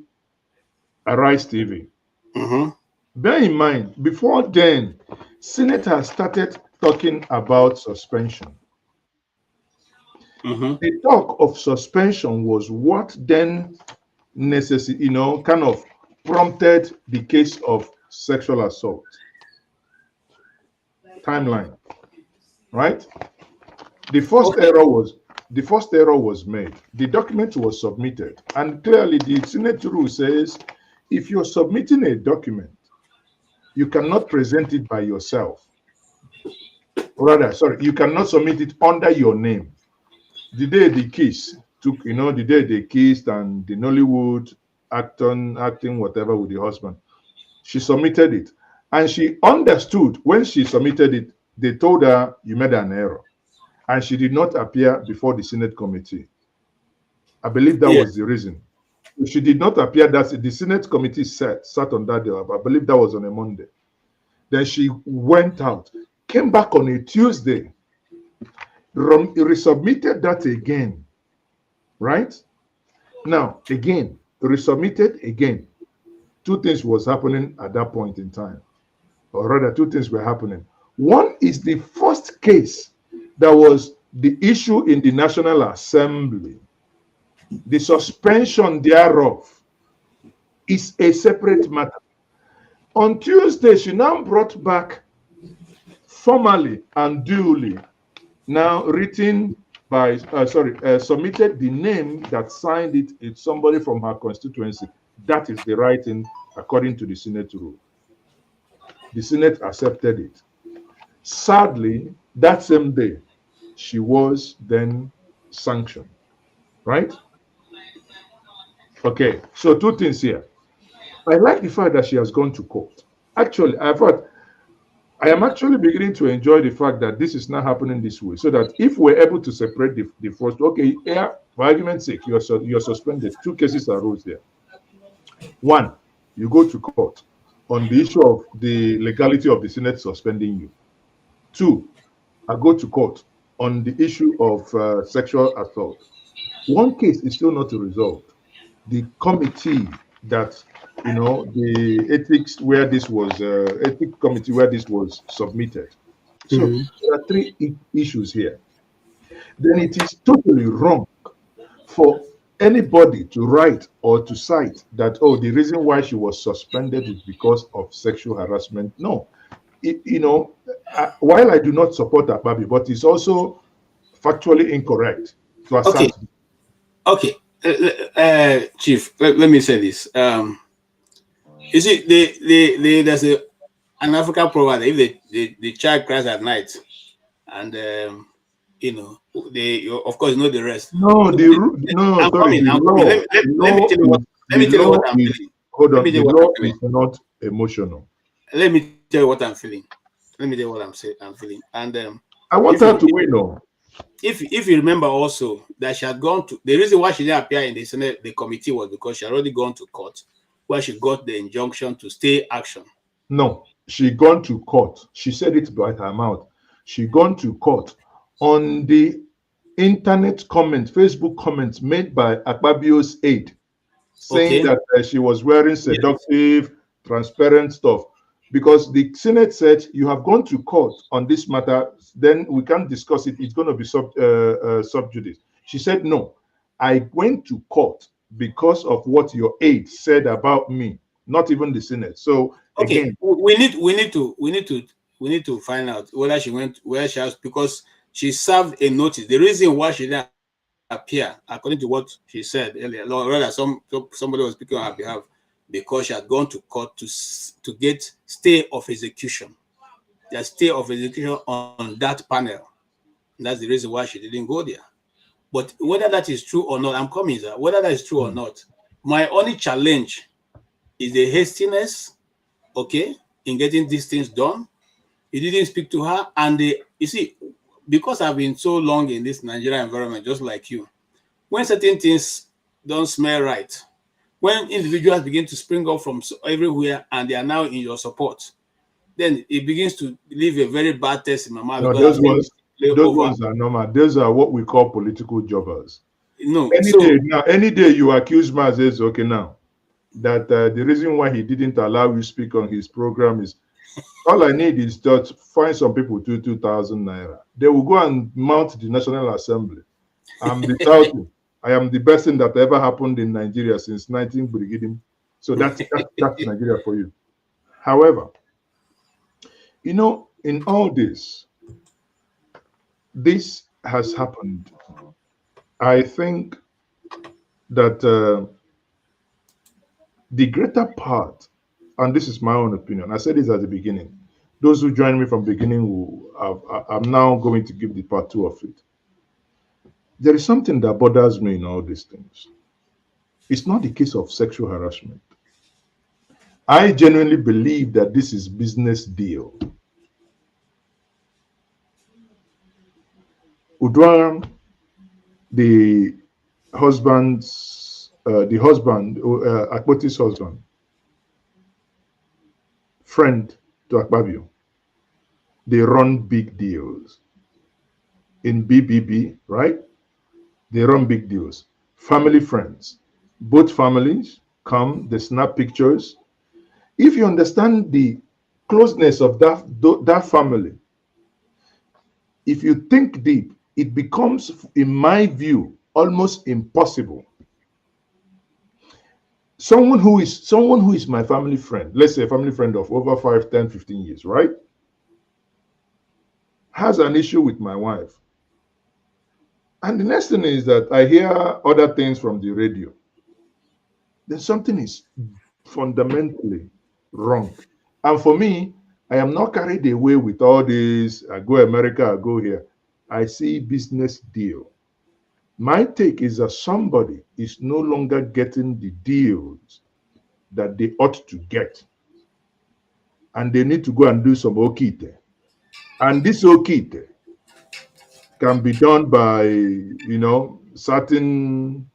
Arise TV. Mm-hmm. Bear in mind, before then, Senate has started talking about suspension. Mm-hmm. The talk of suspension was what then kind of prompted the case of sexual assault. Timeline, right? The first error was made. The document was submitted, and clearly the Senate rule says if you're submitting a document, you cannot present it by yourself. Rather, sorry, you cannot submit it under your name. The day the kiss took, the day they kissed and the Nollywood acting whatever with the husband, she submitted it. And she understood when she submitted it, they told her you made an error. And she did not appear before the Senate committee. I believe that was the reason. If she did not appear, the Senate committee sat on that day. I believe that was on a Monday. Then she went out, came back on a Tuesday, resubmitted that again, right? Now, again, resubmitted again. Two things was happening at that point in time, or rather two things were happening. One is the first case that was the issue in the National Assembly. The suspension thereof is a separate matter. On Tuesday, she now brought back formally and duly, now written by, submitted the name that signed it. It's somebody from her constituency. That is the writing according to the Senate rule. The Senate accepted it. Sadly, that same day, she was then sanctioned, right? Okay, so two things here. I like the fact that she has gone to court. Actually, I am actually beginning to enjoy the fact that this is not happening this way, so that if we're able to separate the first, okay, yeah, for argument's sake, you're suspended. Two cases arose there. One, you go to court on the issue of the legality of the Senate suspending you. Two, I go to court on the issue of sexual assault. One case is still not resolved. The committee that, the ethics where this was, ethics committee where this was submitted. So there are three issues here. Then it is totally wrong for anybody to write or to cite that, oh, the reason why she was suspended is because of sexual harassment. No. While I do not support Akpabio, but it's also factually incorrect to assert. Okay. Chief, let me say this. You see, there's an African proverb. If the child cries at night, and they of course know the rest. No, I'm coming. Let me tell you what I'm feeling. Hold on, the law is not emotional. let me tell you what I'm feeling. Let me tell you what I'm feeling. And I want her to win, though. If you remember also that she had gone to, the reason why she didn't appear in the Senate, the committee, was because she had already gone to court where she got the injunction to stay action. No, she gone to court. She said it by her mouth. She gone to court on the internet comment, Facebook comments made by Akpabio's aide, saying that she was wearing seductive, transparent stuff. Because the Senate said, you have gone to court on this matter, then we can't discuss it. It's going to be sub judice. She said, no, I went to court because of what your aide said about me, not even the Senate. So again, we need to find out whether she went where she has, because she served a notice. The reason why she didn't appear, according to what she said earlier, or rather somebody was speaking on her behalf, because she had gone to court to get stay of execution. There's stay of execution on that panel. And that's the reason why she didn't go there. But whether that is true or not, I'm coming, sir. Whether that is true or not, my only challenge is the hastiness, in getting these things done. You didn't speak to her, and you see, because I've been so long in this Nigerian environment, just like you, when certain things don't smell right, when individuals begin to spring up from everywhere and they are now in your support, then it begins to leave a very bad taste in my mouth. No, those ones are normal. Those are what we call political jobbers. No, any day you accuse Mazes, now, that the reason why he didn't allow you speak on his program is, all I need is just find some people 2,000 naira. They will go and mount the National Assembly. I'm the shouting. I am the best thing that ever happened in Nigeria since 19 Brigidim. So that's Nigeria for you. However, in all this has happened. I think that the greater part, and this is my own opinion, I said this at the beginning, those who joined me from the beginning, I'm now going to give the part 2 of it. There is something that bothers me in all these things. It's not the case of sexual harassment. I genuinely believe that this is business deal. Udwan, the husband, Akpoti's husband, friend to Akpabio, they run big deals. In BBB, right? They run big deals. Family friends. Both families come, they snap pictures. If you understand the closeness of that family, if you think deep, it becomes, in my view, almost impossible. Someone who is my family friend, let's say a family friend of over 5, 10, 15 years, right? Has an issue with my wife. And the next thing is that I hear other things from the radio. Then something is fundamentally wrong. And for me, I am not carried away with all this, I go America, I go here. I see business deal. My take is that somebody is no longer getting the deals that they ought to get. And they need to go and do some okite. And this okite can be done by, certain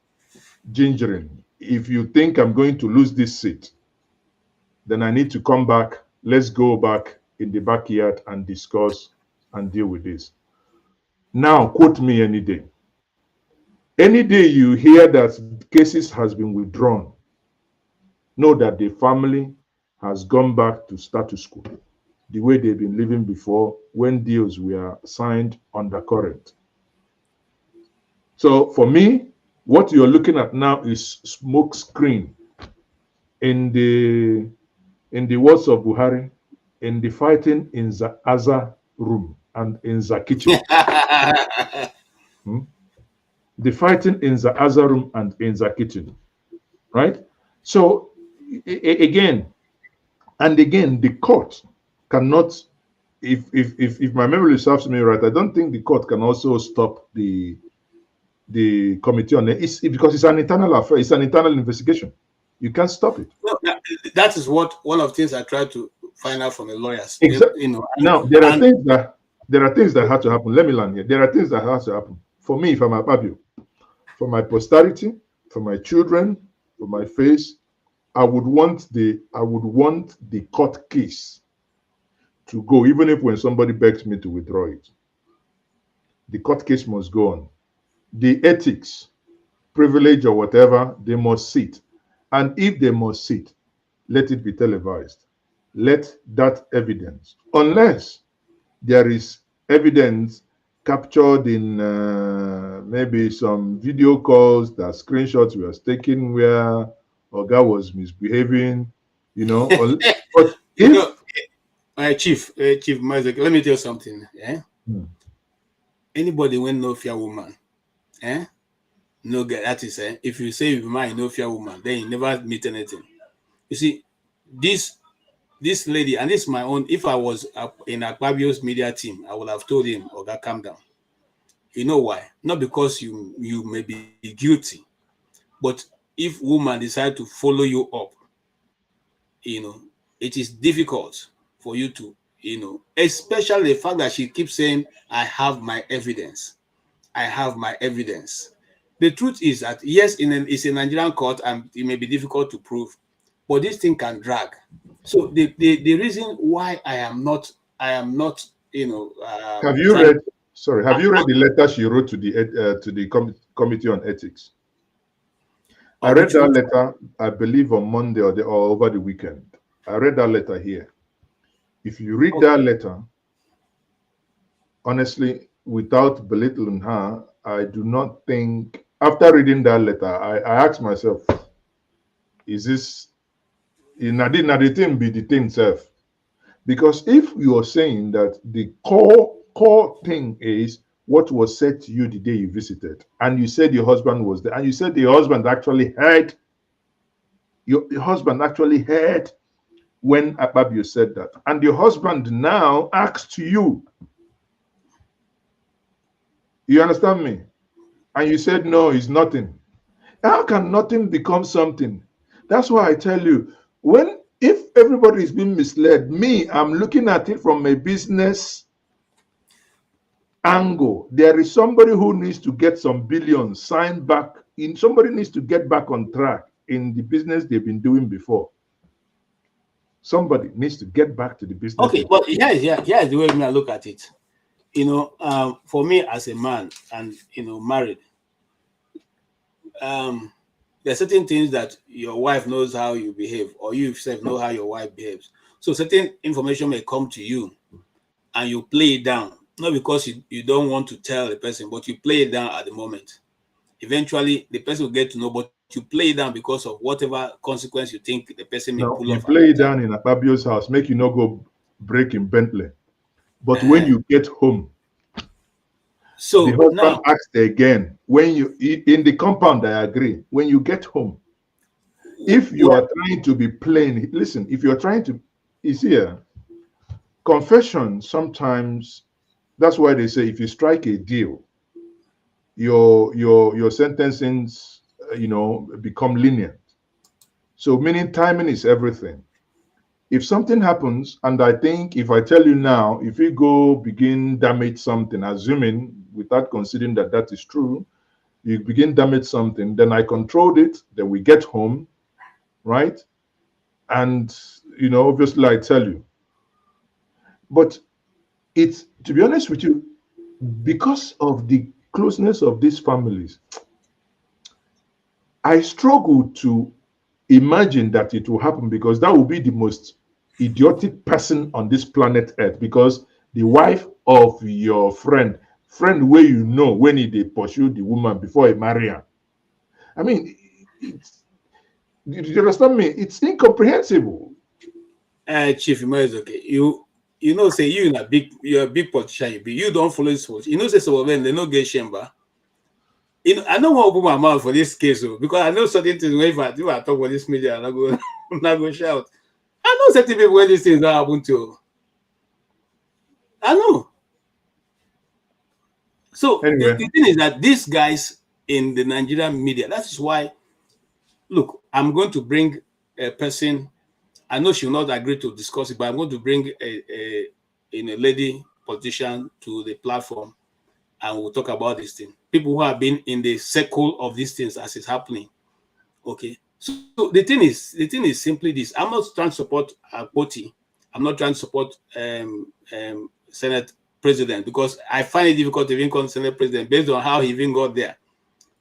gingering. If you think I'm going to lose this seat, then I need to come back. Let's go back in the backyard and discuss and deal with this. Now, quote me any day. Any day you hear that cases has been withdrawn, know that the family has gone back to status quo, the way they've been living before when deals were signed under current. So for me, what you're looking at now is smoke screen in the words of Buhari, in the fighting in the other room and in the kitchen. The fighting in the other room and in the kitchen, right? So again, the court cannot, if my memory serves me right, I don't think the court can also stop the committee on it. Because it's an internal affair, it's an internal investigation. You can't stop it. That is what one of the things I try to find out from the lawyers. Exactly. You know, Now there are things that had to happen. Let me land here. There are things that have to happen. For me, if I'm Akpabio, for my posterity, for my children, for my face, I would want the court case to go, even if when somebody begs me to withdraw it. The court case must go on. The ethics, privilege or whatever, they must sit. And if they must sit, let it be televised. Let that evidence, unless there is evidence captured in maybe some video calls that screenshots were taken where Oga was misbehaving, you know. But Chief Mazek, let me tell you something. Anybody when no fear woman, no get that is if you say you mind no fear woman, then you never meet anything. You see, this lady, and this is my own. If I was in Akpabio's media team, I would have told him, Oga, calm down. You know why? Not because you may be guilty, but if woman decide to follow you up, you know, it is difficult for you to, you know, especially the fact that she keeps saying, I have my evidence. I have my evidence. The truth is that, yes, it's a Nigerian court and it may be difficult to prove, but this thing can drag. So the reason why I am not, you know. Have you read the letter she wrote to the committee on ethics? I read that letter, I believe, on Monday or over the weekend. I read that letter here. If you read that letter, honestly, without belittling her, I do not think, after reading that letter, I asked myself, is this, the thing be the thing self? Because if you are saying that the core thing is what was said to you the day you visited, and you said your husband was there, and you said your husband actually heard, your husband actually heard when Akpabio said that, and your husband now asks you, you understand me? And you said, no, it's nothing. How can nothing become something? That's why I tell you, if everybody is being misled, I'm looking at it from a business angle. There is somebody who needs to get some billions signed back in. Somebody needs to get back on track in the business they've been doing before. Somebody needs to get back to the business. Okay, but here's the way I look at it. You know, for me as a man and, you know, married, there are certain things that your wife knows how you behave, or you yourself know how your wife behaves. So certain information may come to you and you play it down, not because you don't want to tell the person, but you play it down at the moment. Eventually, the person will get to know, but you play it down because of whatever consequence you think the person may pull off. You play it down in Akpabio's house, make you not go break in Bentley. But when you get home, so the husband asked again, when you in the compound, I agree. When you get home, if you are trying to be plain, listen, if you're trying to, is here, confession sometimes, that's why they say if you strike a deal, your sentencings, you know, become lenient. So meaning timing is everything. If something happens, and I think if I tell you now, if you go begin damage something, assuming without considering that that is true, you begin damage something, then I controlled it, then we get home, right? And, you know, obviously I tell you. But it's, to be honest with you, because of the closeness of these families, I struggle to imagine that it will happen, because that will be the most idiotic person on this planet Earth, because the wife of your friend where you know when they pursue the woman before he marry her. I mean, do you understand me? It's incomprehensible. Chief Imaz, okay. You know, say you're a big politician, you don't follow this watch. You know, say so when they don't get chamber. You know, I don't want to open my mouth for this case, because I know certain things where if I talk about this media, I'm not going to shout. I know certain people where these things don't happen to. I know. So anyway, the thing is that these guys in the Nigerian media, that is why, look, I'm going to bring a person I know she will not agree to discuss it, but I'm going to bring a lady politician to the platform, and we'll talk about this thing. People who have been in the circle of these things as it's happening. Okay. So the thing is simply this. I'm not trying to support Akpoti. I'm not trying to support Senate President, because I find it difficult to even call Senate President based on how he even got there.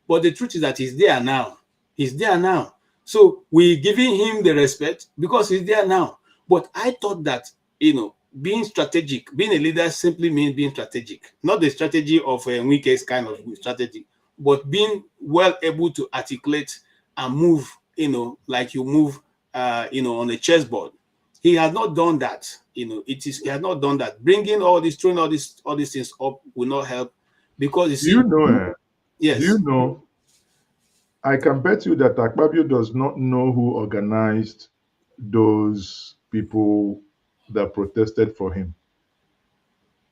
But the truth is that he's there now. He's there now. So we're giving him the respect because he's there now. But I thought that, being strategic, being a leader simply means being strategic. Not the strategy of a Wike's kind of strategy, but being well able to articulate and move, like you move, on a chessboard. He has not done that. He has not done that. Bringing throwing all these things up will not help, because yes. Yes. Do you know? I can bet you that Akpabio does not know who organized those people that protested for him.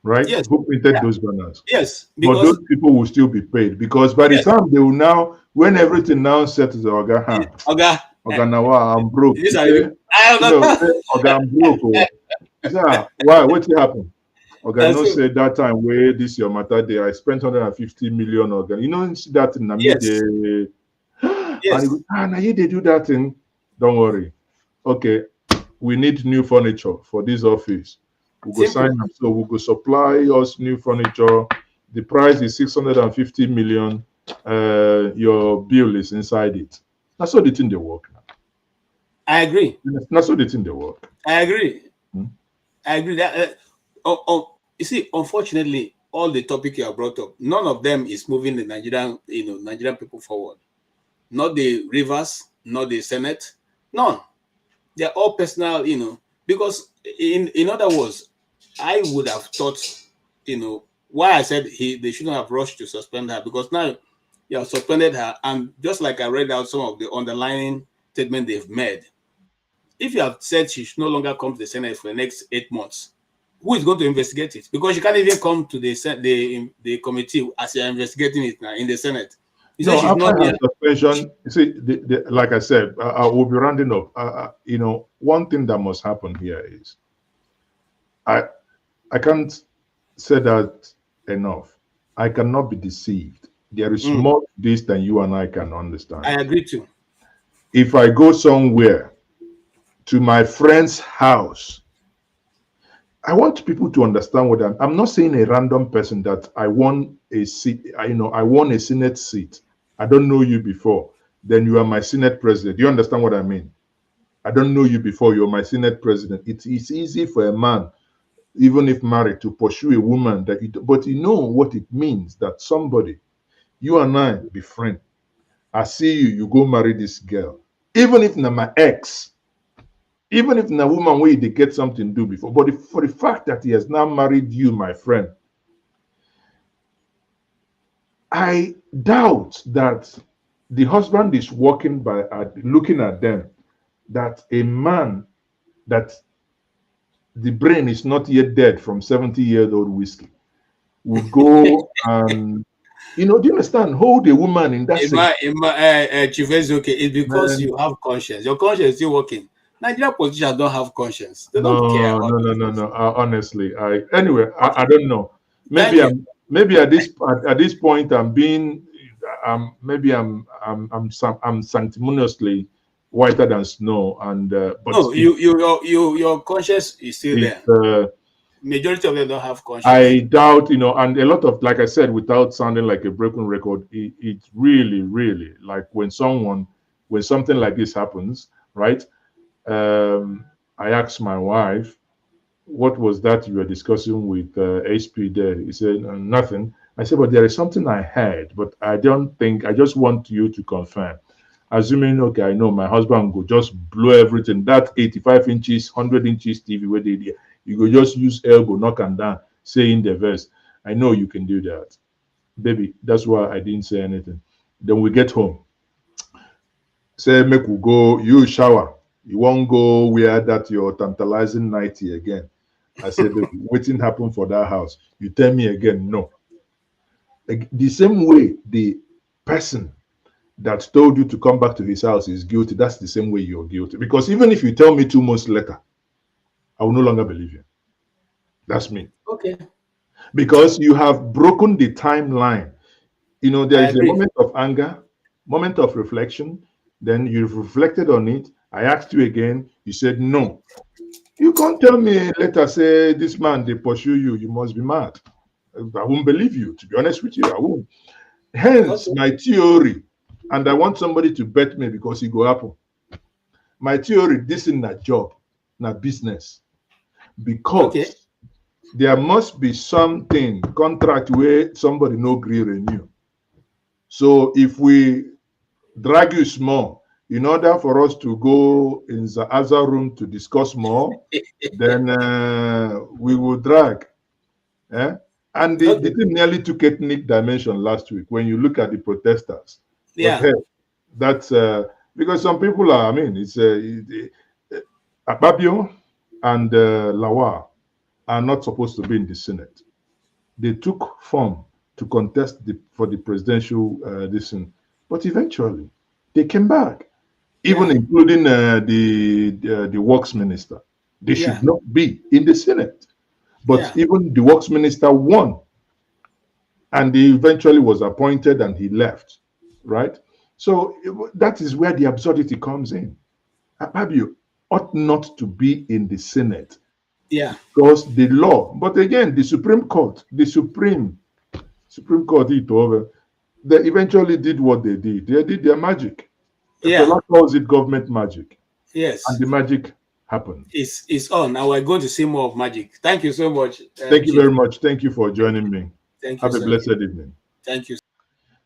Right? Yes. Who printed those banners? Yes. But those people will still be paid, because by the time they will now, when everything now settles, Oga, Nawa, I'm broke. Oga, I'm broke. Why? What happened? Oga, no say that time where this your matter day, I spent 150 million. Oga, see that in Namibia. Yes. And now you they do that thing. Don't worry. Okay, we need new furniture for this office. We go sign up, so we go supply us new furniture. The price is 650 million. Your bill is inside it. That's how the thing they work now. I agree. That's how the thing they work. I agree. I agree that. You see, unfortunately, all the topic you have brought up, none of them is moving the Nigerian people forward. Not the Rivers, not the Senate, none. They're all personal, because in other words, I would have thought, why I said they shouldn't have rushed to suspend her, because now you have suspended her, and just like I read out some of the underlying statement they've made, if you have said she should no longer come to the Senate for the next 8 months, who is going to investigate it? Because she can't even come to the committee as you're investigating it now in the Senate. You no, after her suspension, you see, like I said, I will be rounding up. One thing that must happen here is, I can't say that enough. I cannot be deceived. There is more to this than you and I can understand. I agree too. If I go somewhere to my friend's house, I want people to understand what I'm not saying a random person that I won a seat, I won a Senate seat. I don't know you before. Then you are my Senate president. Do you understand what I mean? I don't know you before. You're my Senate president. It's easy for a man, even if married, to pursue a woman but you know what it means that somebody, you and I be friends. I see you go marry this girl. Even if na my ex, even if na woman where they get something to do before, but for the fact that he has now married you, my friend, I doubt that the husband is walking by, looking at them, that a man that the brain is not yet dead from 70-year-old whiskey will go and, do you understand, hold a woman in that Chief Ezoke, it's because you have conscience. Your conscience is still working. Nigerian politicians don't have conscience. They don't care. No. Honestly, anyway, I don't know. Maybe at this point I'm sanctimoniously whiter than snow, and but no, your conscience is still there. Majority of them don't have conscience. I doubt, and a lot of, like I said, without sounding like a broken record, it's really, really like when something like this happens, right? I asked my wife, what was that you were discussing with HP there? He said, nothing. I said, but there is something I heard, but I just want you to confirm. Assuming, okay, I know my husband will just blow everything. That 85 inches, 100 inches TV where they did, you go just use elbow, knock and down, say in the verse. I know you can do that. Baby, that's why I didn't say anything. Then we get home. Say, make we go, you shower. You won't go wear that your tantalizing nightie again. I said, baby, waiting happen for that house. You tell me again, no. Like, the same way the person that told you to come back to his house is guilty, that's the same way you're guilty. Because even if you tell me 2 months later, I will no longer believe you. That's me. Okay. Because you have broken the timeline. You know, there is a moment of anger, moment of reflection, then you've reflected on it. I asked you again, you said no. You can't tell me later, say, this man, they pursue you, you must be mad. I won't believe you, to be honest with you, I won't. Hence, my theory, and I want somebody to bet me because it go happen. My theory, this is not job, not business. Because there must be something, contract where somebody no agree renew. So if we drag you small, in order for us to go in the other room to discuss more, then we will drag. And the thing nearly took ethnic dimension last week when you look at the protesters. Yeah. But hey, that's because some people are, I mean, it's Akpabio and Lawal are not supposed to be in the Senate. They took form to contest for the presidential this thing, but eventually they came back, even including the works minister. They should not be in the Senate, but even the works minister won, and he eventually was appointed and he left, right? So that is where the absurdity comes in. Akpabio ought not to be in the Senate. Yeah. Because the law, but again, the Supreme Court, Supreme Court, they eventually did what they did. They did their magic. Fela calls it government magic. Yes. And the magic happened. It's on. Now we're going to see more of magic. Thank you so much. Thank you very much. Thank you for joining me. Thank you. Have a blessed evening. Thank you.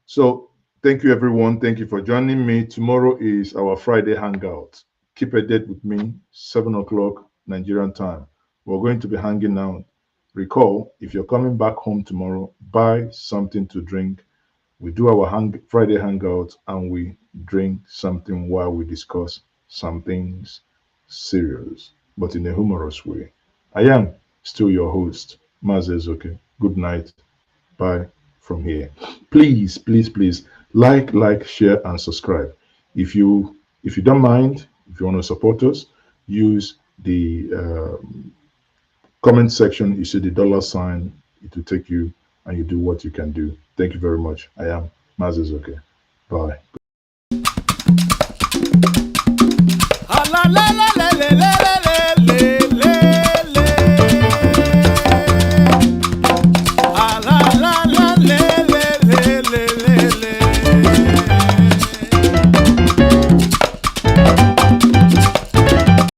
So, thank you, everyone. Thank you for joining me. Tomorrow is our Friday hangout. Keep a date with me, 7 o'clock Nigerian time. We're going to be hanging out. Recall, if you're coming back home tomorrow, buy something to drink. We do our Friday hangout and we drink something while we discuss some things serious, but in a humorous way. I am still your host, Mazezoke. Good night. Bye from here. Please, please, please like, share, and subscribe. If you don't mind, if you want to support us, use the comment section. You see the $sign. It will take you and you do what you can do. Thank you very much. I am Mazezoke. Bye.